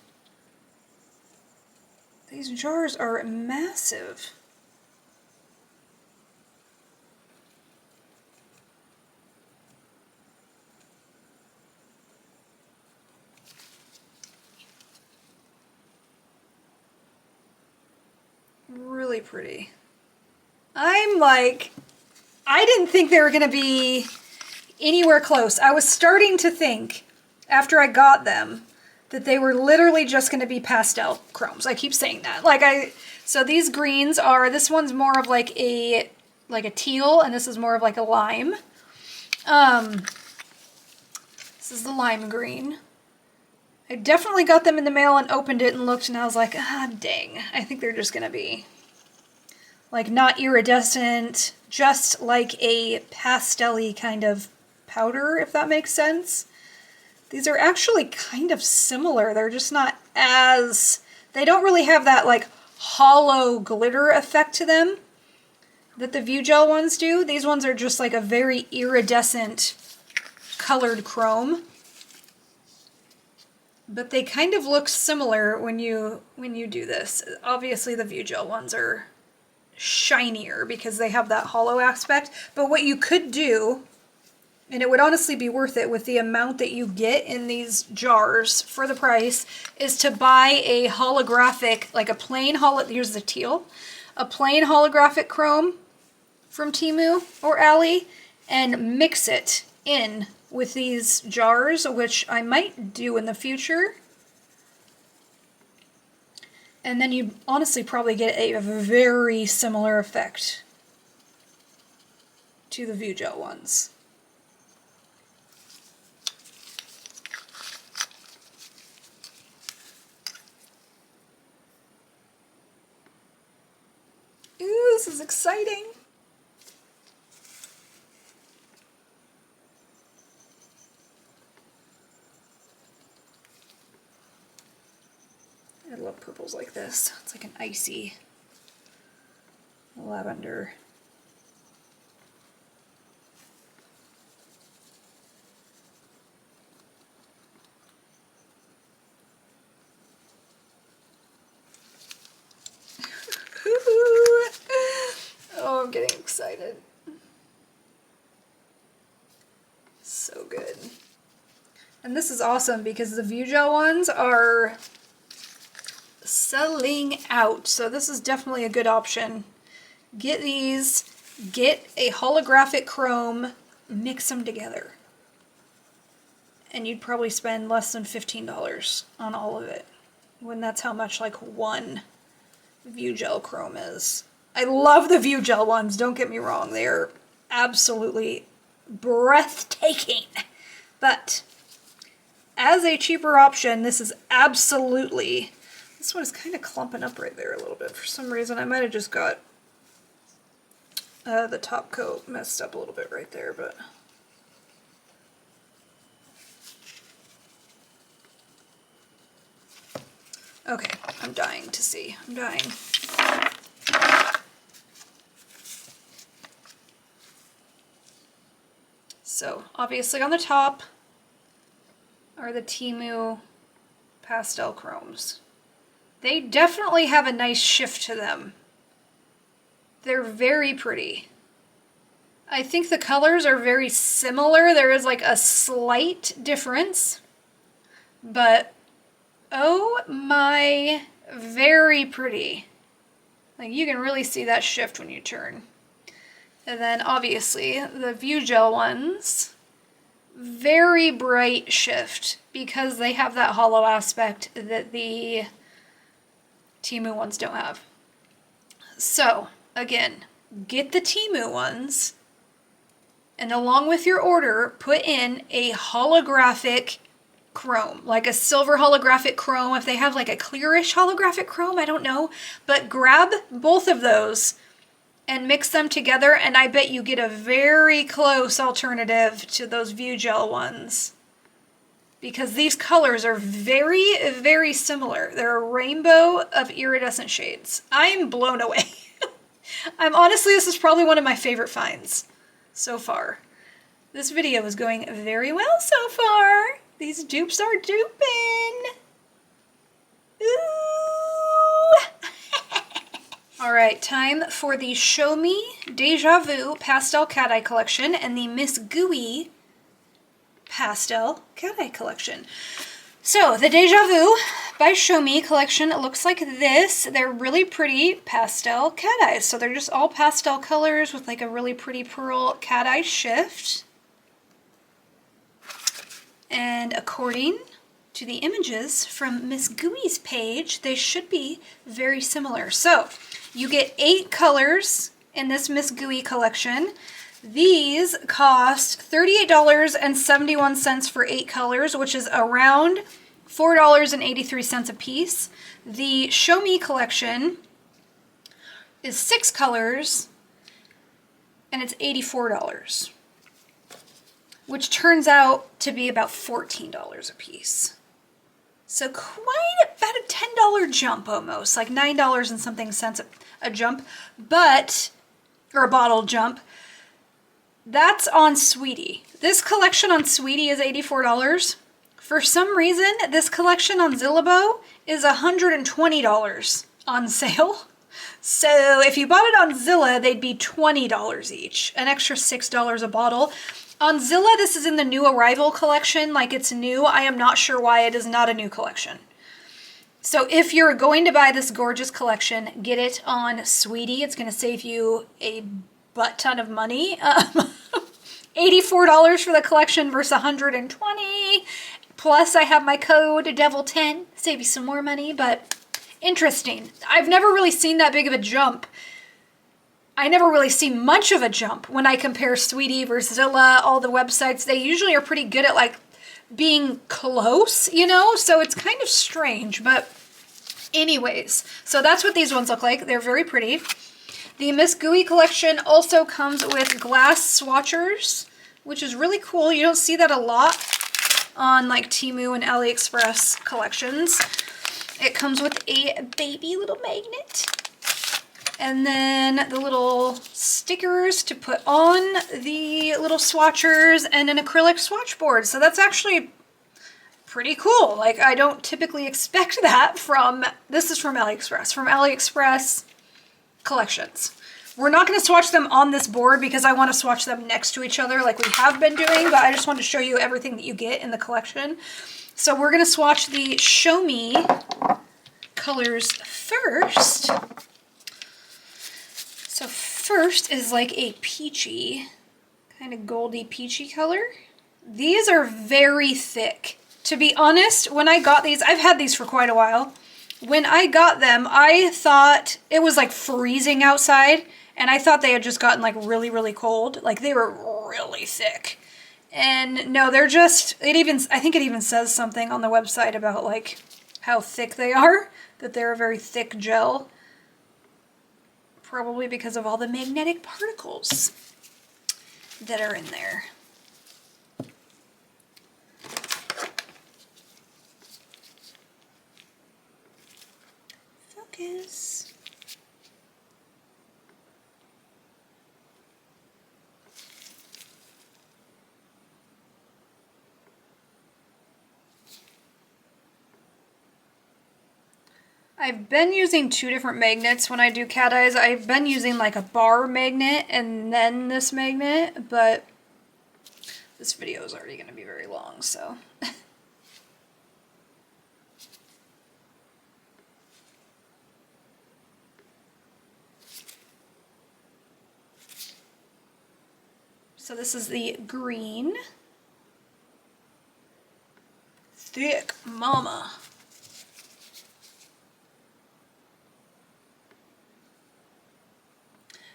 These jars are massive. Really pretty. I'm like, I didn't think they were going to be anywhere close. I was starting to think, after I got them, that they were literally just going to be pastel chromes. I keep saying that. So these greens are, this one's more of like a teal, and this is more of like a lime. This is the lime green. I definitely got them in the mail and opened it and looked, and I was like, ah, dang. I think they're just going to be like not iridescent, just like a pastel-y kind of powder, if that makes sense. These are actually kind of similar. They're just not as, they don't really have that like hollow glitter effect to them that the View Gel ones do. These ones are just like a very iridescent colored chrome. But they kind of look similar when you do this. Obviously the View Gel ones are shinier because they have that hollow aspect. But what you could do, and it would honestly be worth it with the amount that you get in these jars for the price, is to buy a holographic, like a plain here's the teal, a plain holographic chrome from Temu or Ali, and mix it in with these jars, which I might do in the future. And then you honestly probably get a very similar effect to the View Gel ones. Ooh, this is exciting. I love purples like this. It's like an icy lavender. Oh, I'm getting excited. So good. And this is awesome because the View Gel ones are selling out. So this is definitely a good option. Get these, get a holographic chrome, mix them together. And you'd probably spend less than $15 on all of it, when that's how much like one View Gel chrome is. I love the View Gel ones, don't get me wrong. They are absolutely breathtaking. But as a cheaper option, this is absolutely... This one is kind of clumping up right there a little bit for some reason. I might have just got the top coat messed up a little bit right there, but... Okay, I'm dying to see. I'm dying. So, obviously on the top are the Temu pastel chromes. They definitely have a nice shift to them. They're very pretty. I think the colors are very similar. There is like a slight difference, but oh my, very pretty. Like you can really see that shift when you turn. And then obviously the View Gel ones, very bright shift because they have that hollow aspect that the Temu ones don't have. So again, get the Temu ones, and along with your order, put in a holographic chrome, like a silver holographic chrome. If they have like a clearish holographic chrome, I don't know, but grab both of those and mix them together, and I bet you get a very close alternative to those View Gel ones. Because these colors are very, very similar. They're a rainbow of iridescent shades. I am blown away. Honestly, this is probably one of my favorite finds so far. This video is going very well so far. These dupes are duping. Ooh. All right, time for the Show Me Deja Vu Pastel Cat Eye Collection and the Miss Gooey Pastel Cat Eye Collection. So the Deja Vu by Show Me collection looks like this. They're really pretty pastel cat eyes. So they're just all pastel colors with like a really pretty pearl cat eye shift. And according to the images from Miss Gooey's page, they should be very similar. So you get 8 colors in this Miss Gooey collection. These cost $38.71 for 8 colors, which is around $4.83 a piece. The Show Me collection is 6 colors, and it's $84, which turns out to be about $14 a piece. So quite about a $10 jump almost, like $9 and something cents a jump, but, or a bottle jump. That's on Sweetie. This collection on Sweetie is $84. For some reason, this collection on Zillow is $120 on sale. So if you bought it on Zilla, they'd be $20 each, an extra $6 a bottle. On Zilla, this is in the new arrival collection, like it's new. I am not sure why it is not a new collection. So if you're going to buy this gorgeous collection, get it on Sweetie. It's going to save you a butt ton of money. $84 for the collection versus $120. Plus I have my code Devil10, save you some more money, but interesting. I've never really seen that big of a jump. I never really see much of a jump when I compare Sweetie versus Zilla. All the websites, they usually are pretty good at like being close, you know? So it's kind of strange, but anyways. So that's what these ones look like. They're very pretty. The Miss Gooey collection also comes with glass swatchers, which is really cool. You don't see that a lot on like Temu and AliExpress collections. It comes with a baby little magnet. And then the little stickers to put on the little swatchers and an acrylic swatch board. So that's actually pretty cool. Like I don't typically expect that from, this is from AliExpress collections. We're not going to swatch them on this board because I want to swatch them next to each other like we have been doing, but I just wanted to show you everything that you get in the collection. So we're going to swatch the Show Me colors first. So first is like a peachy, kind of goldy peachy color. These are very thick. To be honest, when I got these, I've had these for quite a while. When I got them, I thought it was like freezing outside, and I thought they had just gotten like really, really cold. Like they were really thick. And no, they're just, I think it even says something on the website about like how thick they are, that they're a very thick gel. Probably because of all the magnetic particles that are in there. Focus. I've been using two different magnets when I do cat eyes. I've been using like a bar magnet and then this magnet, but this video is already going to be very long, so. So this is the green. Thick mama.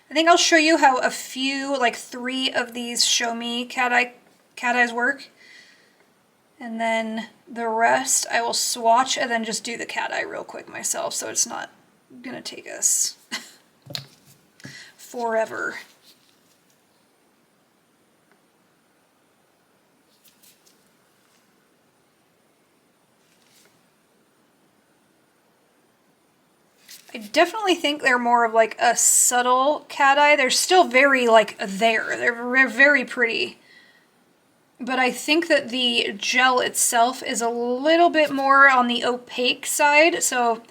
I think I'll show you how a few, like 3 of these Show Me cat eyes work. And then the rest I will swatch and then just do the cat eye real quick myself, so it's not gonna take us forever. I definitely think they're more of like a subtle cat eye. They're still very like there. They're very pretty. But I think that the gel itself is a little bit more on the opaque side, so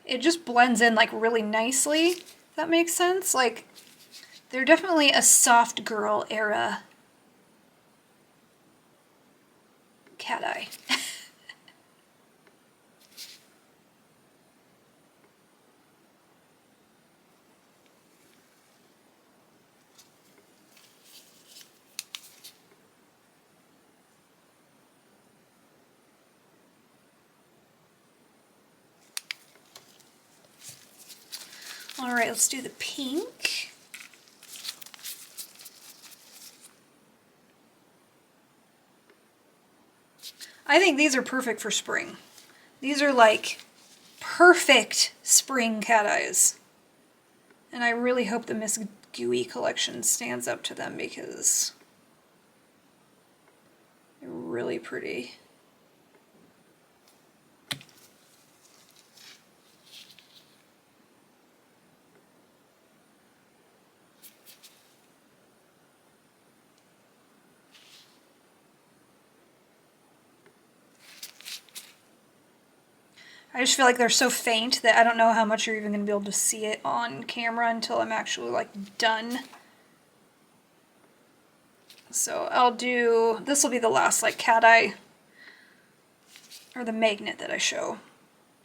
it just blends in like really nicely, if that makes sense. Like, they're definitely a soft girl era cat eye. All right, let's do the pink. I think these are perfect for spring. These are like perfect spring cat eyes. And I really hope the Miss Gooey collection stands up to them because they're really pretty. I just feel like they're so faint that I don't know how much you're even going to be able to see it on camera until I'm actually like done. So I'll do, this will be the last like cat eye, or the magnet that I show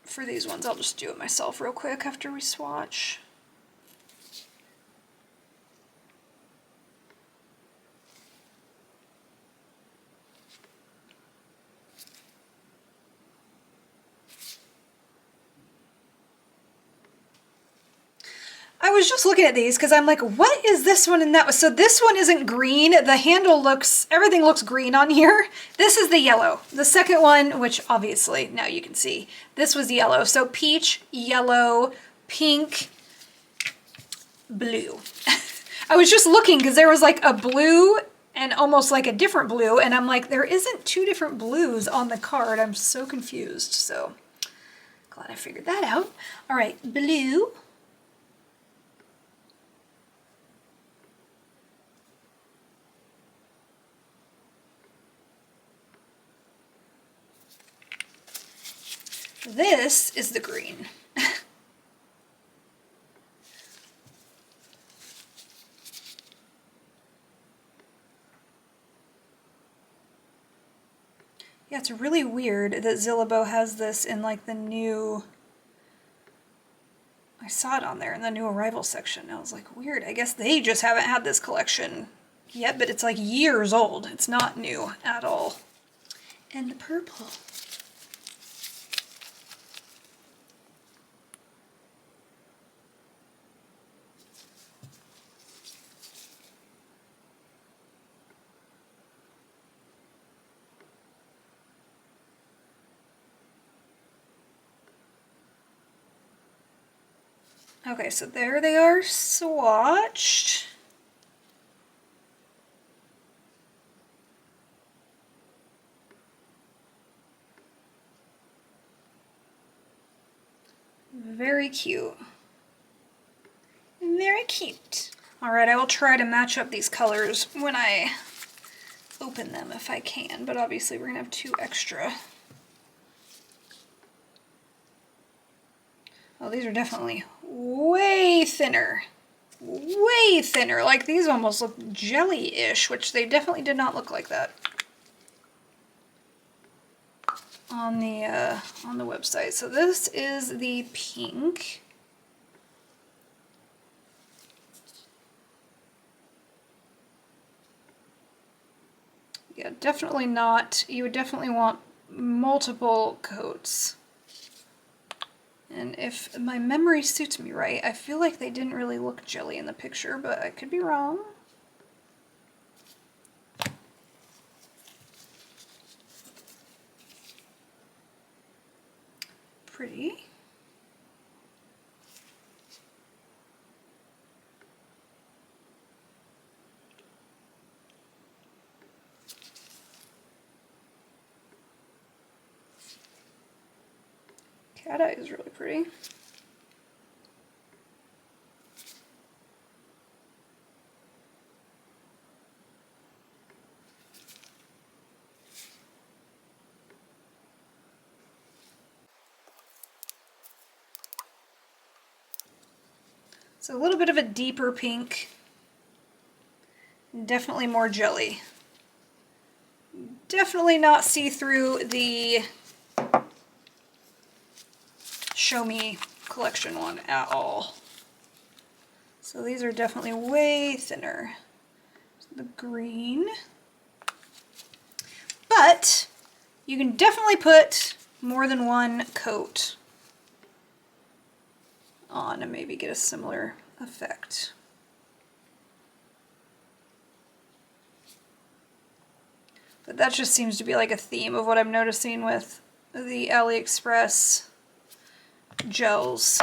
for these ones. I'll just do it myself real quick after we swatch. I was just looking at these because I'm like, what is this one and that one? So this one isn't green. The handle looks, everything looks green on here. This is the yellow. The second one, which obviously now you can see, this was yellow. So peach, yellow, pink, blue. I was just looking because there was like a blue and almost like a different blue. And I'm like, there isn't two different blues on the card. I'm so confused. So glad I figured that out. All right, blue. This is the green. Yeah, it's really weird that Zillabo has this in like the new, I saw it on there in the new arrival section. I was like, weird. I guess they just haven't had this collection yet, but it's like years old. It's not new at all. And the purple. Okay, so there they are swatched. Very cute. Very cute. All right, I will try to match up these colors when I open them if I can, but obviously we're gonna have 2 extra. Oh, these are definitely way thinner. Way thinner. Like these almost look jelly-ish, which they definitely did not look like that on the website. So this is the pink. Yeah, definitely not. You would definitely want multiple coats. And if my memory suits me right, I feel like they didn't really look jelly in the picture, but I could be wrong. Pretty. Cat eye is really pretty. So a little bit of a deeper pink. Definitely more jelly. Definitely not see through the Show Me collection one at all. So these are definitely way thinner. The green. But you can definitely put more than one coat on and maybe get a similar effect. But that just seems to be like a theme of what I'm noticing with the AliExpress gels.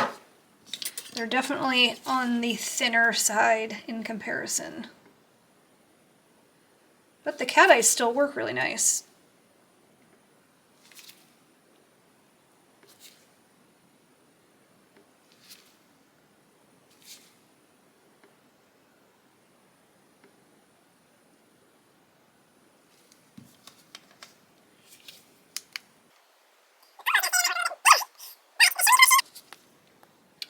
They're definitely on the thinner side in comparison. But the cat eyes still work really nice.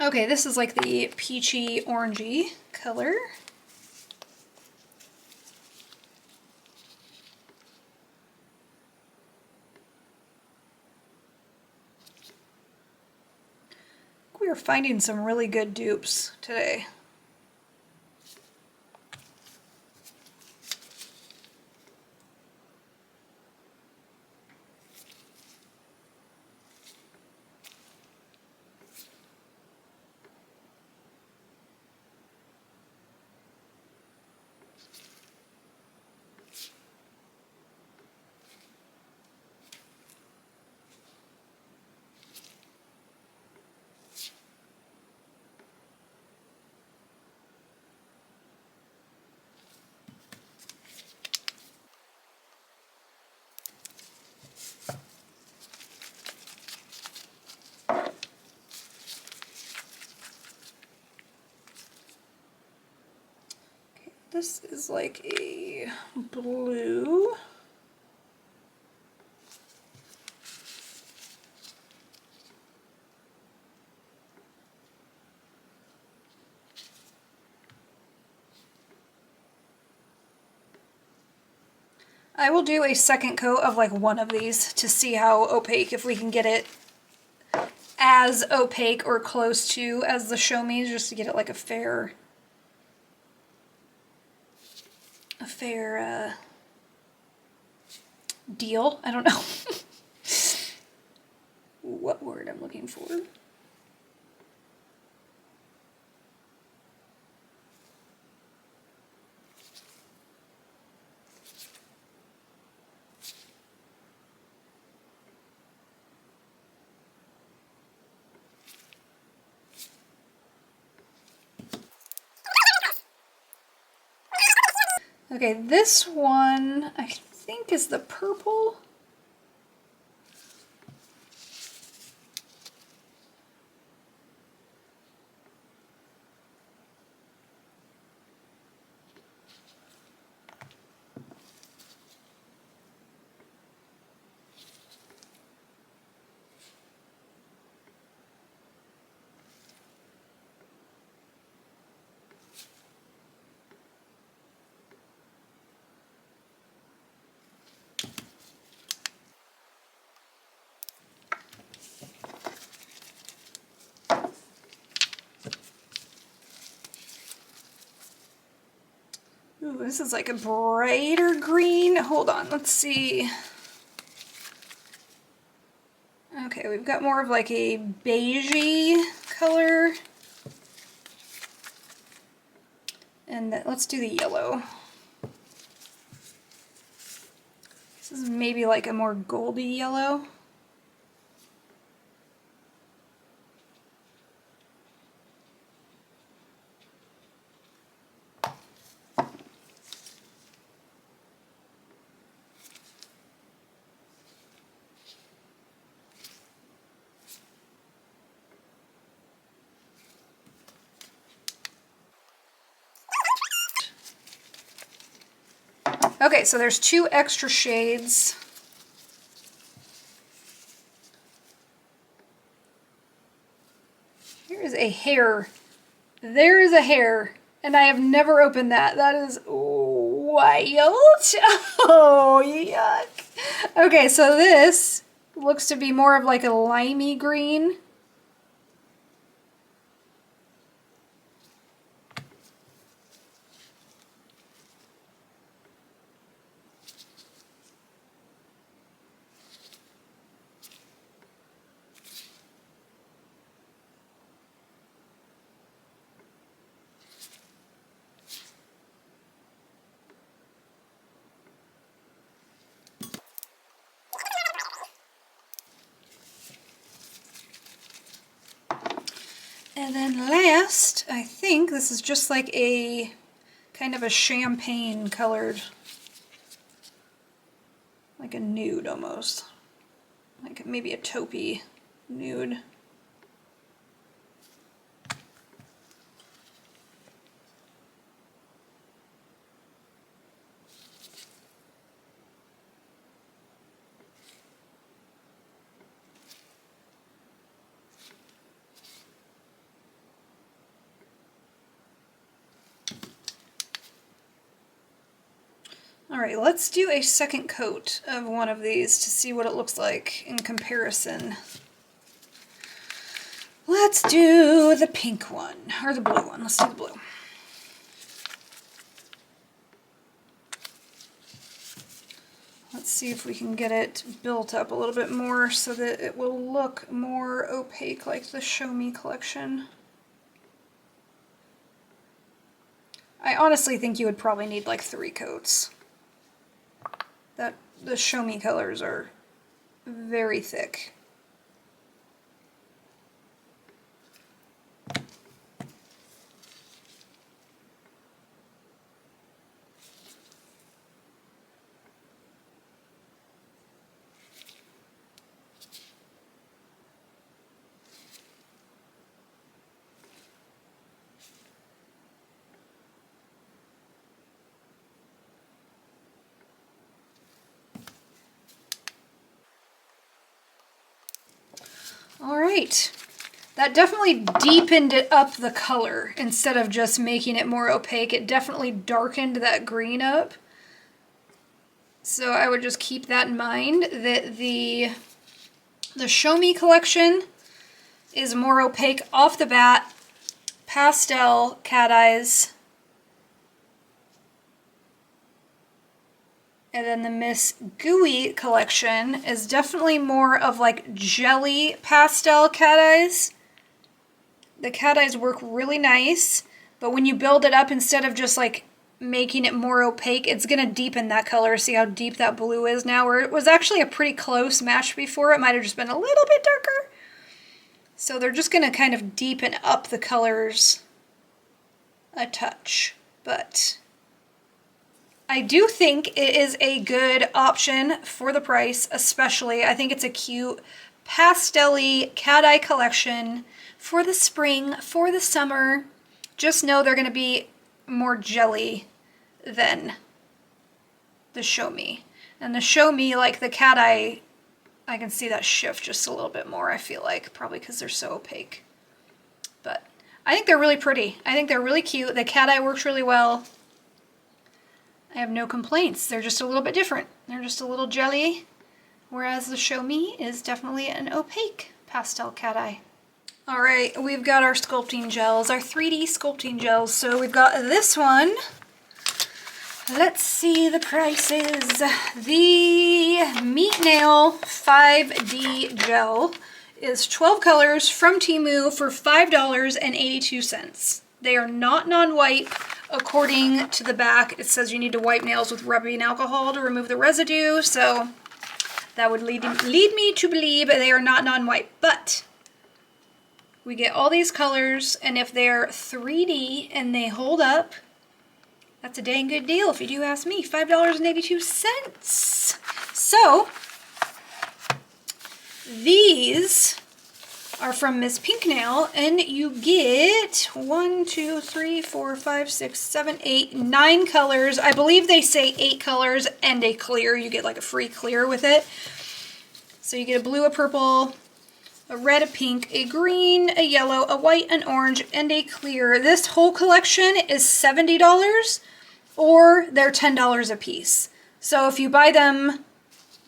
Okay, this is like the peachy orangey color. We are finding some really good dupes today. This is like a blue. I will do a second coat of like one of these to see how opaque, if we can get it as opaque or close to as the Show Me, just to get it like a fair deal. I don't know what word I'm looking for. Okay, this one I think is the purple. Ooh, this is like a brighter green. Hold on, let's see. Okay, we've got more of like a beigey color. And then let's do the yellow. This is maybe like a more goldy yellow. Okay, so there's 2 extra shades. Here is a hair. There is a hair, and I have never opened that. That is wild. Oh, yuck. Okay, so this looks to be more of like a limey green. And then last, I think this is just like a kind of a champagne colored, like a nude almost. Like maybe a taupey nude. All right, let's do a second coat of one of these to see what it looks like in comparison. Let's do the pink one, or the blue one. Let's do the blue. Let's see if we can get it built up a little bit more so that it will look more opaque like the Show Me collection. I honestly think you would probably need like 3 coats. The Show Me colors are very thick. All right, that definitely deepened it up the color instead of just making it more opaque. It definitely darkened that green up. So I would just keep that in mind, that the Show Me collection is more opaque off the bat. Pastel cat eyes. And then the Miss Gooey collection is definitely more of like jelly pastel cat eyes. The cat eyes work really nice, but when you build it up, instead of just like making it more opaque, it's going to deepen that color. See how deep that blue is now, where it was actually a pretty close match before. It might have just been a little bit darker. So they're just going to kind of deepen up the colors a touch, but I do think it is a good option for the price, especially. I think it's a cute pastel-y cat eye collection for the spring, for the summer. Just know they're going to be more jelly than the Show Me. And the Show Me, like the cat eye, I can see that shift just a little bit more, I feel like, probably because they're so opaque. But I think they're really pretty. I think they're really cute. The cat eye works really well. I have no complaints. They're just a little bit different. They're just a little jelly, whereas the Show Me is definitely an opaque pastel cat eye. All right, we've got our sculpting gels, our 3D sculpting gels. So we've got this one. Let's see the prices. The Mythmillo 5D gel is 12 colors from Temu for $5.82. They are not non-wipe. According to the back, it says you need to wipe nails with rubbing alcohol to remove the residue, so that would lead me to believe they are not non-wipe. But we get all these colors, and if they're 3D and they hold up, that's a dang good deal if you do ask me. $5.82. So these are from Miss Pink Nail, and you get 1, 2, 3, 4, 5, 6, 7, 8, 9 colors. I believe they say 8 colors and a clear. You get like a free clear with it. So you get a blue, a purple, a red, a pink, a green, a yellow, a white, an orange, and a clear. This whole collection is $70, or they're $10 a piece. So if you buy them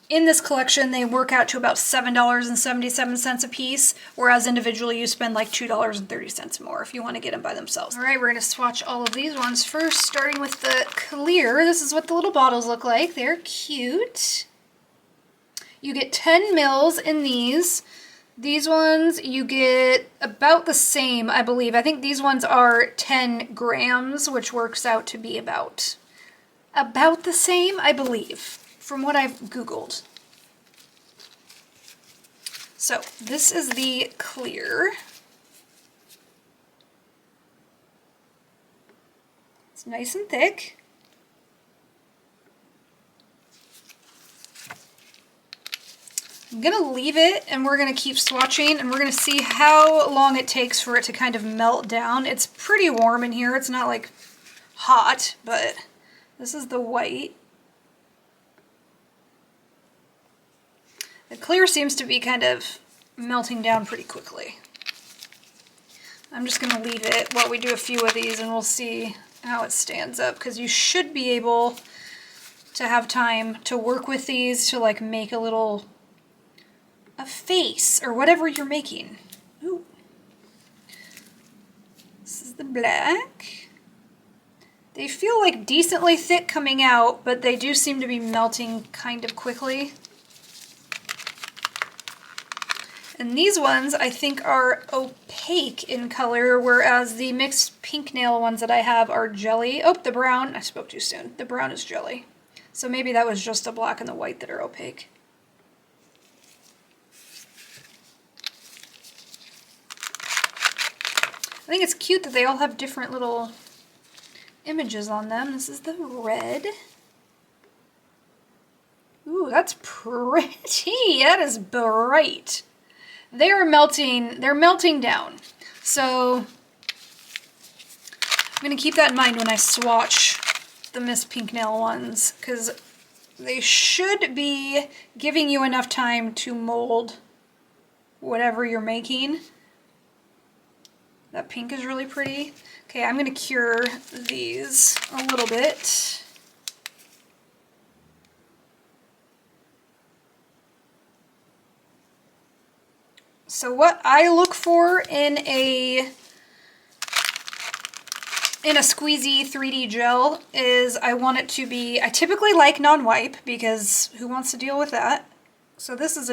in this collection, they work out to about $7.77 a piece, whereas individually you spend like $2.30 more if you want to get them by themselves. All right, we're going to swatch all of these ones first, starting with the clear. This is what the little bottles look like. They're cute. You get 10 mils in these. These ones you get about the same, I believe. I think these ones are 10 grams, which works out to be about the same, I believe, from what I've Googled. So this is the clear. It's nice and thick. I'm gonna leave it and we're gonna keep swatching and we're gonna see how long it takes for it to kind of melt down. It's pretty warm in here. It's not like hot, but this is the white. The clear seems to be kind of melting down pretty quickly. I'm just going to leave it while we do a few of these and we'll see how it stands up, because you should be able to have time to work with these to like make a face or whatever you're making. Ooh. This is the black. They feel like decently thick coming out, but they do seem to be melting kind of quickly. And these ones I think are opaque in color, whereas the mixed pink nail ones that I have are jelly. Oh, the brown, I spoke too soon. The brown is jelly. So maybe that was just the black and the white that are opaque. I think it's cute that they all have different little images on them. This is the red. Ooh, that's pretty. That is bright. They're melting down. So I'm going to keep that in mind when I swatch the Miss Pink Nail ones, because they should be giving you enough time to mold whatever you're making. That pink is really pretty. Okay, I'm going to cure these a little bit. So what I look for in a squeezy 3D gel is I want it to be, I typically like non-wipe because who wants to deal with that? So this is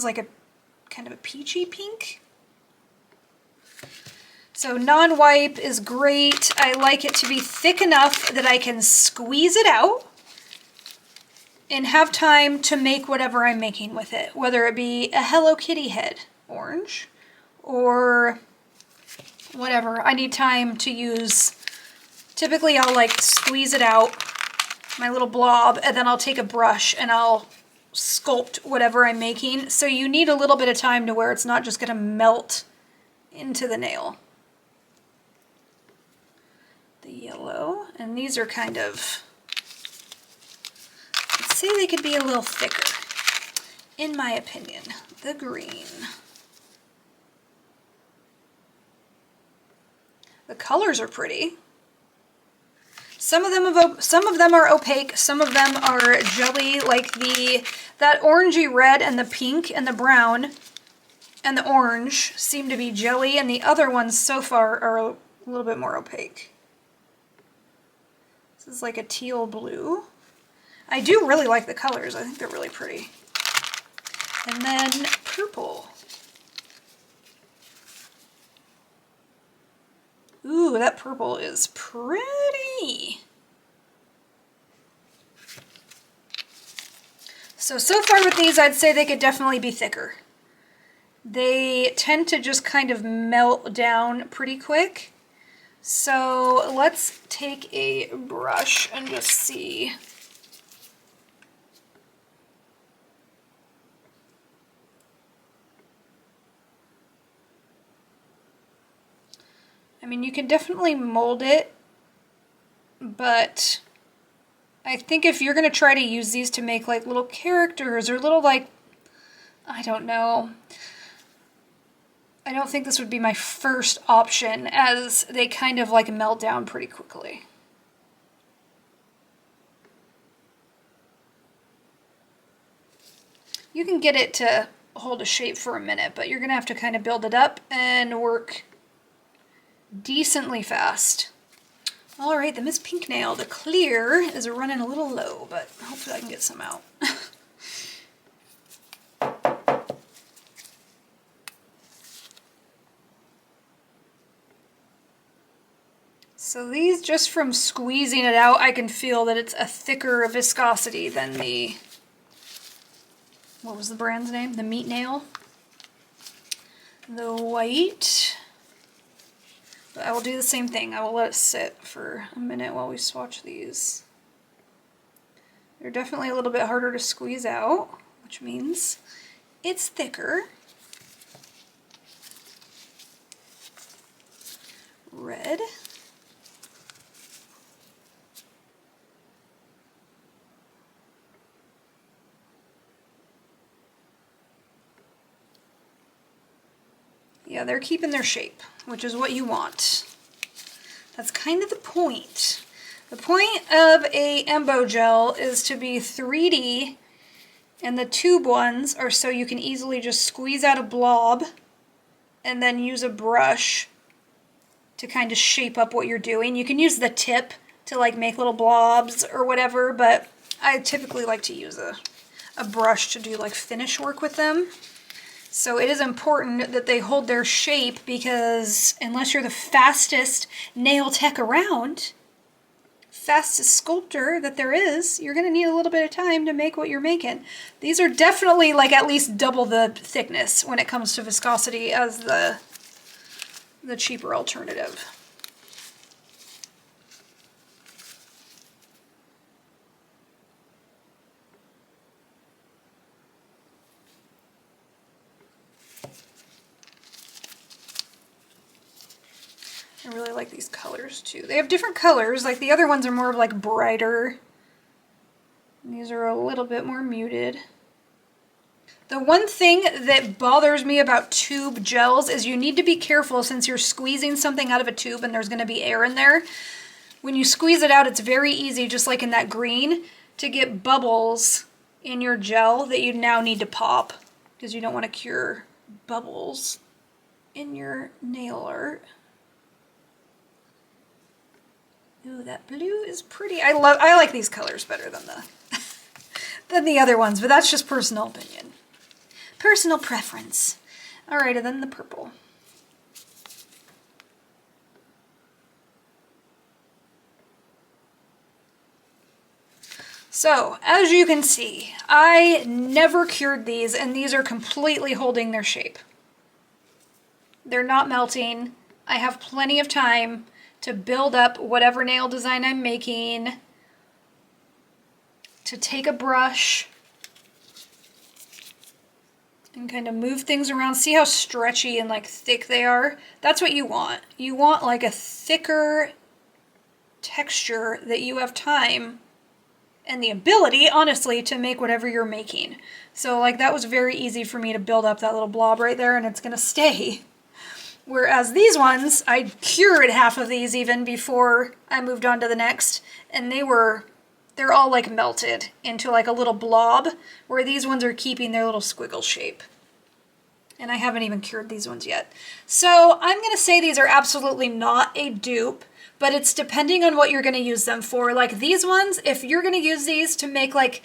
like a kind of a peachy pink. So non-wipe is great. I like it to be thick enough that I can squeeze it out and have time to make whatever I'm making with it, whether it be a Hello Kitty head, orange, or whatever. I need time to use, typically I'll like squeeze it out, my little blob, and then I'll take a brush and I'll sculpt whatever I'm making. So you need a little bit of time to where it's not just gonna melt into the nail. The yellow, and these are kind of, I'd say they could be a little thicker, in my opinion. The green. The colors are pretty. Some of them are opaque, some of them are jelly, like that orangey red and the pink and the brown and the orange seem to be jelly, and the other ones so far are a little bit more opaque. This is like a teal blue. I do really like the colors. I think they're really pretty. And then purple. Ooh, that purple is pretty. So far with these, I'd say they could definitely be thicker. They tend to just kind of melt down pretty quick. So let's take a brush and just see. I mean, you can definitely mold it, but I think if you're going to try to use these to make like little characters or little like, I don't know, I don't think this would be my first option, as they kind of like melt down pretty quickly. You can get it to hold a shape for a minute, but you're going to have to kind of build it up and work decently fast. All right, the Miss Pink Nail, the clear is running a little low, but hopefully I can get some out. So these, just from squeezing it out, I can feel that it's a thicker viscosity than the, what was the brand's name? The Meat Nail. The white. But I will do the same thing. I will let it sit for a minute while we swatch these. They're definitely a little bit harder to squeeze out, which means it's thicker. Red. Yeah, they're keeping their shape, which is what you want. That's kind of the point. The point of a embo gel is to be 3D, and the tube ones are so you can easily just squeeze out a blob and then use a brush to kind of shape up what you're doing. You can use the tip to like make little blobs or whatever, but I typically like to use a brush to do like finish work with them. So it is important that they hold their shape, because unless you're the fastest nail tech around, fastest sculptor that there is, you're going to need a little bit of time to make what you're making. These are definitely like at least double the thickness when it comes to viscosity as the cheaper alternative. I really like these colors too. They have different colors, like the other ones are more of like brighter. These are a little bit more muted. The one thing that bothers me about tube gels is you need to be careful, since you're squeezing something out of a tube and there's going to be air in there. When you squeeze it out, it's very easy, just like in that green, to get bubbles in your gel that you now need to pop, because you don't want to cure bubbles in your nail art. Ooh, that blue is pretty. I like these colors better than the other ones, but that's just personal opinion. Personal preference. All right, and then the purple. So, as you can see, I never cured these, and these are completely holding their shape. They're not melting. I have plenty of time to build up whatever nail design I'm making, to take a brush and kind of move things around. See how stretchy and like thick they are? That's what you want. You want like a thicker texture that you have time and the ability, honestly, to make whatever you're making. So like that was very easy for me to build up that little blob right there, and it's gonna stay. Whereas these ones, I cured half of these even before I moved on to the next, and they're all like melted into like a little blob, where these ones are keeping their little squiggle shape. And I haven't even cured these ones yet. So I'm gonna say these are absolutely not a dupe, but it's depending on what you're gonna use them for. Like these ones, if you're gonna use these to make like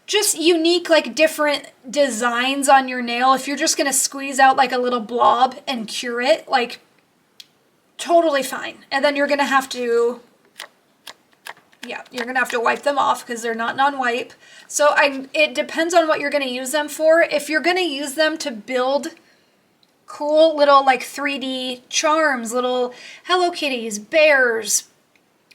just unique, like different designs on your nail, if you're just gonna squeeze out like a little blob and cure it, like totally fine. And then you're gonna have to, yeah, you're gonna have to wipe them off because they're not non-wipe. So it depends on what you're gonna use them for. If you're gonna use them to build cool little like 3D charms, little Hello Kitties, bears,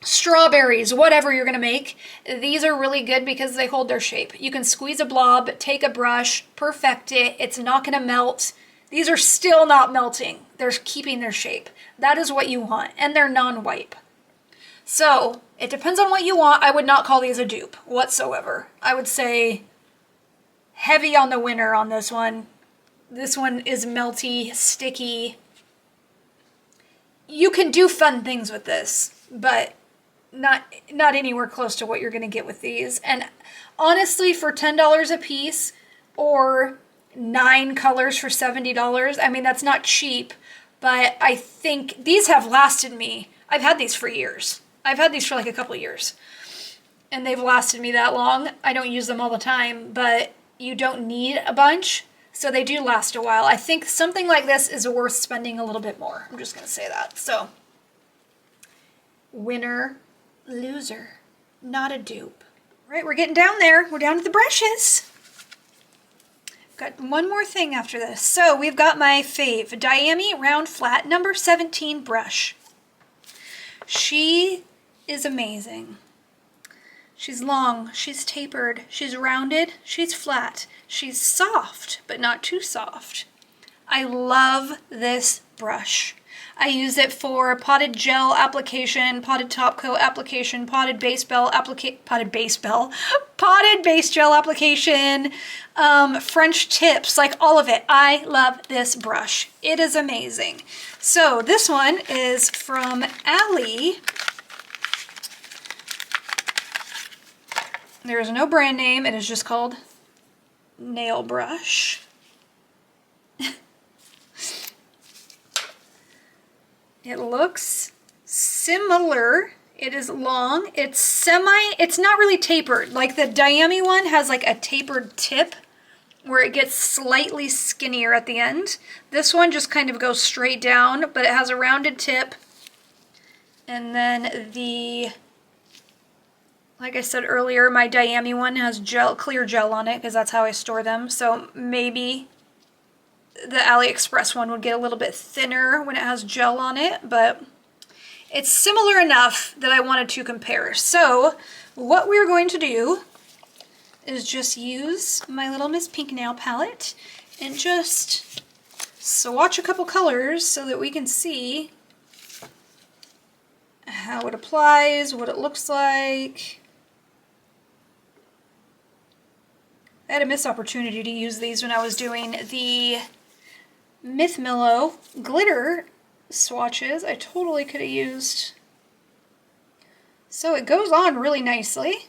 strawberries, whatever you're gonna make, these are really good because they hold their shape. You can squeeze a blob, take a brush, perfect it, it's not gonna melt. These are still not melting. They're keeping their shape. That is what you want, and they're non-wipe. So it depends on what you want. I would not call these a dupe whatsoever. I would say heavy on the winner on this one. This one is melty, sticky. You can do fun things with this, but not anywhere close to what you're going to get with these. And honestly, for $10 a piece or 9 colors for $70, I mean, that's not cheap, but I think these have lasted me. I've had these for years. I've had these for like a couple years, and they've lasted me that long. I don't use them all the time, but you don't need a bunch, so they do last a while. I think something like this is worth spending a little bit more. I'm just going to say that. So, winner, loser, not a dupe. Right, we're getting down there. We're down to the brushes. Got one more thing after this. So we've got my fave, Diami Round Flat number 17 brush. She is amazing. She's long, she's tapered, she's rounded, she's flat, she's soft, but not too soft. I love this brush. I use it for potted gel application, potted top coat application, potted base gel application, French tips, like all of it. I love this brush. It is amazing. So this one is from Ali. There is no brand name. It is just called nail brush. It looks similar. It is long. It's not really tapered. Like the Diami one has like a tapered tip where it gets slightly skinnier at the end. This one just kind of goes straight down, but it has a rounded tip. And then like I said earlier, my Diami one has clear gel on it because that's how I store them. So maybe the AliExpress one would get a little bit thinner when it has gel on it, but it's similar enough that I wanted to compare. So what we're going to do is just use my little Miss Pink nail palette and just swatch a couple colors so that we can see how it applies, what it looks like. I had a missed opportunity to use these when I was doing the Mythmillo glitter swatches. I totally could have used. So it goes on really nicely.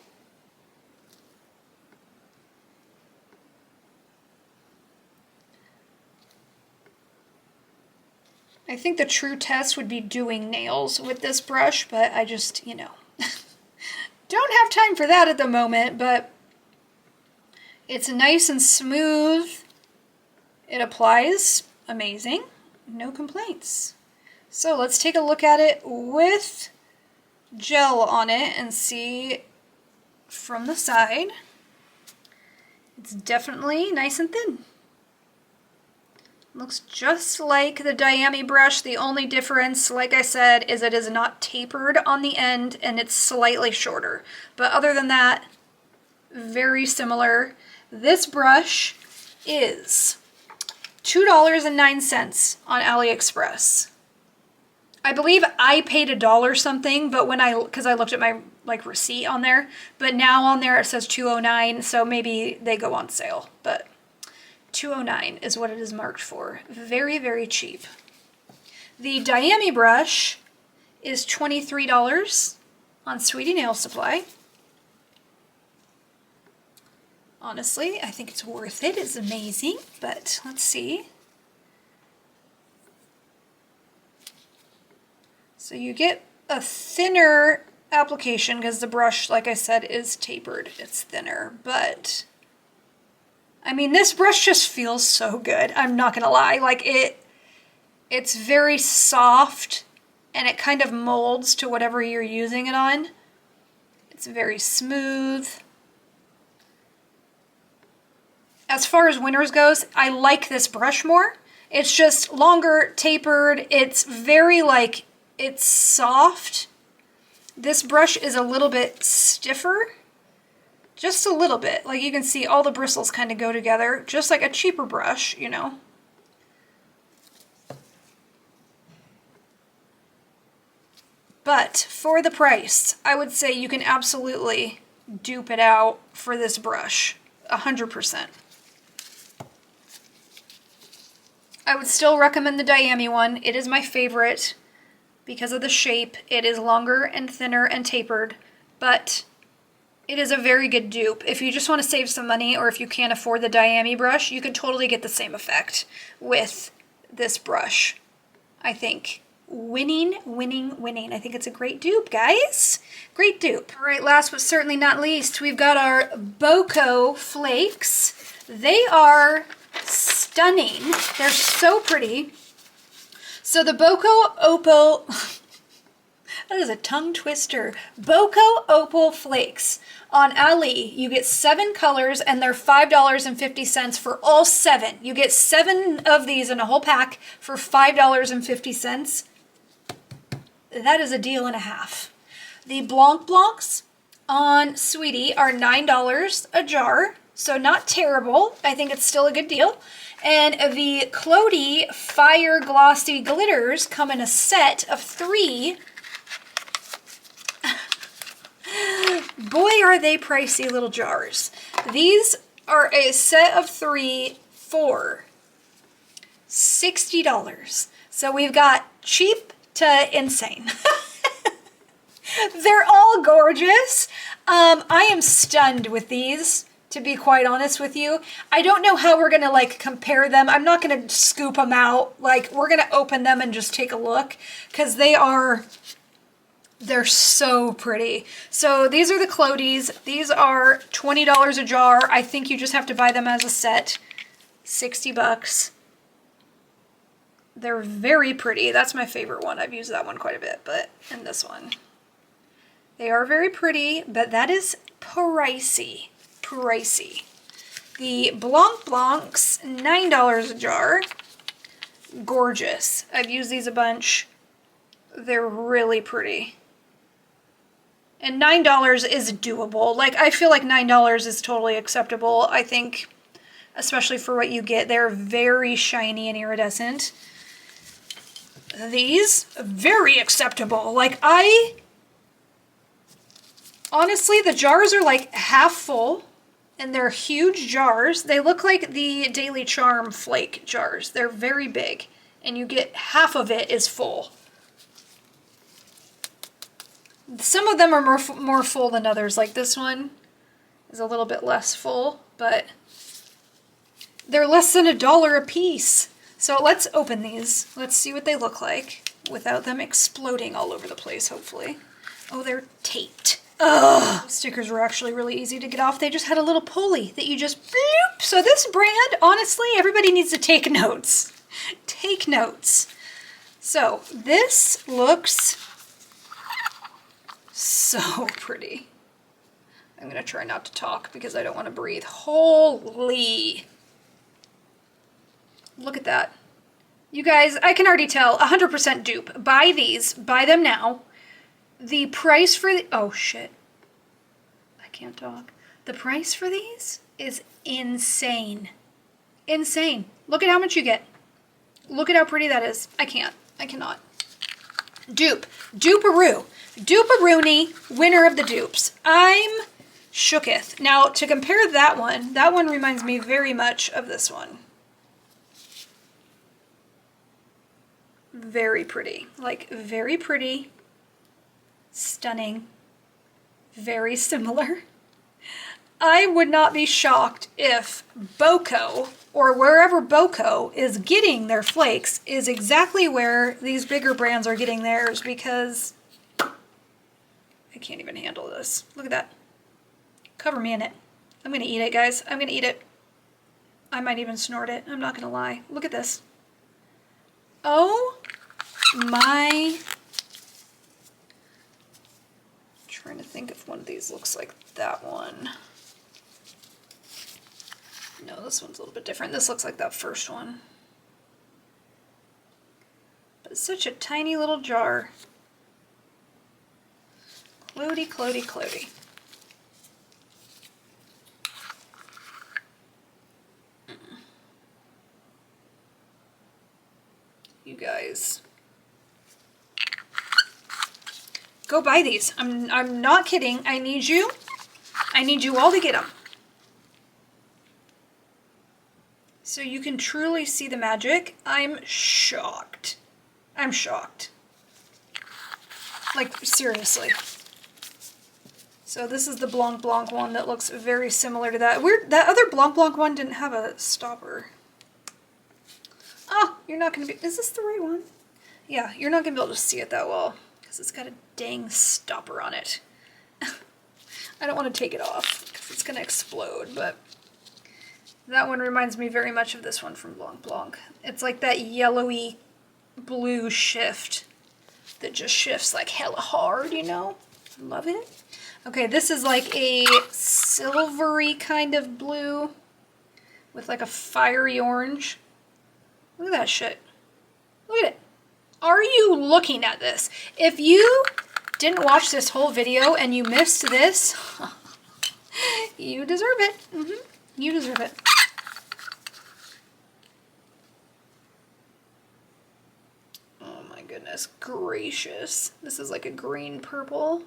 I think the true test would be doing nails with this brush, but I just, you know, don't have time for that at the moment, but it's nice and smooth. It applies amazing. No complaints. So let's take a look at it with gel on it and see from the side. It's definitely nice and thin. Looks just like the Diami brush. The only difference, like I said, is it is not tapered on the end and it's slightly shorter. But other than that, very similar. This brush is $2.09 on AliExpress. I believe I paid $1 something, but because I looked at my receipt on there, but now on there it says $2.09, so maybe they go on sale, but $2.09 is what it is marked for. Very, very cheap. The Diami brush is $23 on Sweetie Nail Supply. Honestly, I think it's worth it. It's amazing, but let's see. So you get a thinner application because the brush, like I said, is tapered. It's thinner, but I mean, this brush just feels so good. I'm not gonna lie. Like it's very soft and it kind of molds to whatever you're using it on. It's very smooth. As far as winners goes, I like this brush more. It's just longer, tapered. It's very it's soft. This brush is a little bit stiffer. Just a little bit. Like you can see all the bristles kind of go together, just like a cheaper brush, you know. But for the price, I would say you can absolutely dupe it out for this brush. 100%. I would still recommend the Diami one. It is my favorite because of the shape. It is longer and thinner and tapered, but it is a very good dupe. If you just want to save some money or if you can't afford the Diami brush, you could totally get the same effect with this brush. I think winning, winning, winning. I think it's a great dupe, guys. Great dupe. All right, last but certainly not least, we've got our Boko flakes. They are stunning. They're so pretty. So the Boko Opal, that is a tongue twister. Boko Opal flakes. On Ali, you get 7 colors and they're $5.50 for all 7. You get 7 of these in a whole pack for $5.50. That is a deal and a half. The Blanc Blancs on Sweetie are $9 a jar, so not terrible. I think it's still a good deal. And the Clody Fire Glossy Glitters come in a set of 3. Boy, are they pricey little jars. These are a set of 3 for $60. So we've got cheap to insane. They're all gorgeous. I am stunned with these, to be quite honest with you. I don't know how we're gonna like compare them. I'm not gonna scoop them out. Like, we're gonna open them and just take a look, because they're so pretty. So these are the Clodies. These are $20 a jar. I think you just have to buy them as a set. 60 bucks. They're very pretty. That's my favorite one. I've used that one quite a bit, and this one. They are very pretty, but that is pricey. Pricey. The Blanc Blancs, $9 a jar. Gorgeous. I've used these a bunch. They're really pretty. And $9 is doable. Like, I feel like $9 is totally acceptable. I think, especially for what you get, they're very shiny and iridescent. These, very acceptable. Like, honestly, the jars are like half full, and they're huge jars. They look like the Daily Charm flake jars. They're very big, and you get half of it is full. Some of them are more full than others. Like this one is a little bit less full, but they're less than $1 a piece. So let's open these. Let's see what they look like without them exploding all over the place, hopefully. Oh, they're taped. Ugh. Stickers were actually really easy to get off. They just had a little pulley that you just bloop. So this brand, honestly, everybody needs to take notes. Take notes. So this looks so pretty. I'm gonna try not to talk because I don't want to breathe. Holy. Look at that. You guys, I can already tell, 100% dupe. Buy these. Buy them now. The price for the... Oh, shit. I can't talk. The price for these is insane. Insane. Look at how much you get. Look at how pretty that is. I can't. I cannot. Dupe. Duperoo. Duperoony, winner of the dupes. I'm shooketh. Now, to compare that one reminds me very much of this one. Very pretty. Like, very pretty. Stunning. Very similar. I would not be shocked if Boko, or wherever Boko is getting their flakes, is exactly where these bigger brands are getting theirs, because I can't even handle this. Look at that. Cover me in it. I'm gonna eat it, guys. I'm gonna eat it. I might even snort it. I'm not gonna lie. Look at this. Oh my... I'm trying to think if one of these looks like that one. No, this one's a little bit different. This looks like that first one. But it's such a tiny little jar. Clody, Clody, Clody. You guys. Go buy these. I'm not kidding. I need you all to get them. So you can truly see the magic. I'm shocked. I'm shocked. Like, seriously. So this is the Blanc Blanc one that looks very similar to that. Weird, that other Blanc Blanc one didn't have a stopper. Oh, you're not going to be... Is this the right one? Yeah, you're not going to be able to see it that well because it's got a dang stopper on it. I don't want to take it off because it's going to explode, but that one reminds me very much of this one from Blanc Blanc. It's like that yellowy blue shift that just shifts like hella hard, you know? Love it. Okay, this is like a silvery kind of blue with like a fiery orange. Look at that shit. Look at it. Are you looking at this? If you didn't watch this whole video and you missed this, you deserve it. You deserve it. Oh my goodness gracious. This is like a green purple.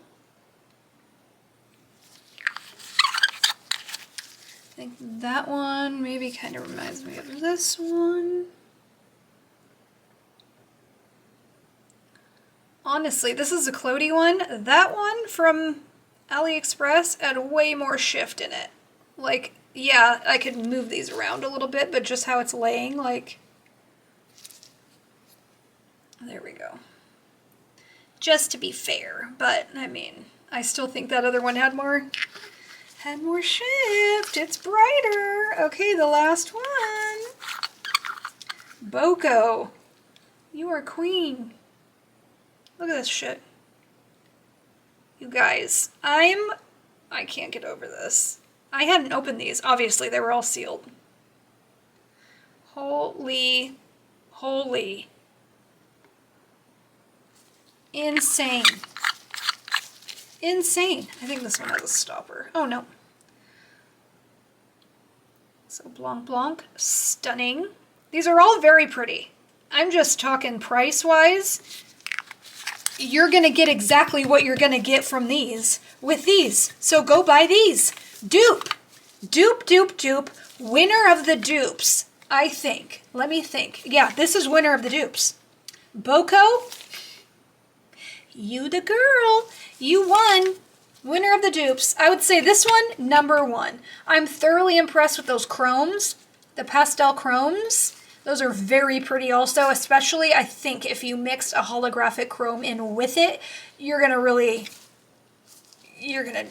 I think that one maybe kind of reminds me of this one. Honestly, this is a Clody one. That one from AliExpress had way more shift in it. Like, yeah, I could move these around a little bit, but just how it's laying, like... There we go. Just to be fair, but, I mean, I still think that other one had more shift. It's brighter. Okay, the last one. Boko. You are queen. Look at this shit. You guys, I can't get over this. I hadn't opened these. Obviously, they were all sealed. Holy. Insane. Insane. I think this one has a stopper. Oh, no. So, Blanc Blanc. Stunning. These are all very pretty. I'm just talking price-wise. You're going to get exactly what you're going to get from these with these. So go buy these. Dupe. Dupe, dupe, dupe. Winner of the dupes, I think. Let me think. Yeah, this is winner of the dupes. Boko, you the girl. You won. Winner of the dupes. I would say this one, #1. I'm thoroughly impressed with those chromes. The pastel chromes. Those are very pretty also, especially I think if you mix a holographic chrome in with it, you're going to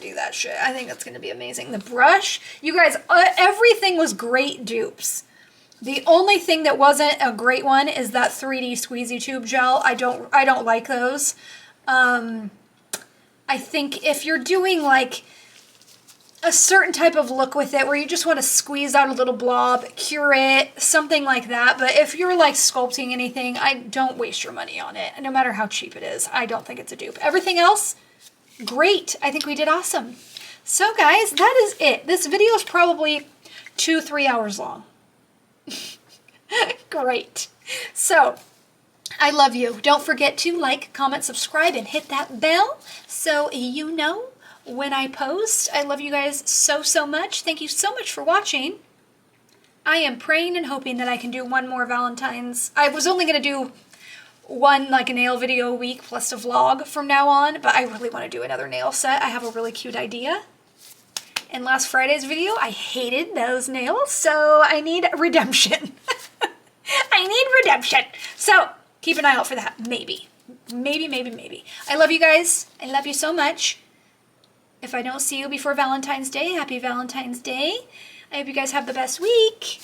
do that shit. I think that's going to be amazing. The brush, you guys, everything was great dupes. The only thing that wasn't a great one is that 3D squeezy tube gel. I don't like those. I think if you're doing like a certain type of look with it where you just want to squeeze out a little blob, cure it, something like that. But if you're like sculpting anything, I don't waste your money on it. No matter how cheap it is, I don't think it's a dupe. Everything else, great. I think we did awesome. So guys, that is it. This video is probably 2-3 hours long. Great. So, I love you. Don't forget to like, comment, subscribe, and hit that bell so you know when I post. I love you guys so, so much. Thank you so much for watching. I am praying and hoping that I can do one more Valentine's. I was only going to do one like a nail video a week plus a vlog from now on, but I really want to do another nail set. I have a really cute idea. In last Friday's video, I hated those nails, so I need redemption. I need redemption. So keep an eye out for that. Maybe. Maybe. I love you guys. I love you so much. If I don't see you before Valentine's Day, happy Valentine's Day. I hope you guys have the best week.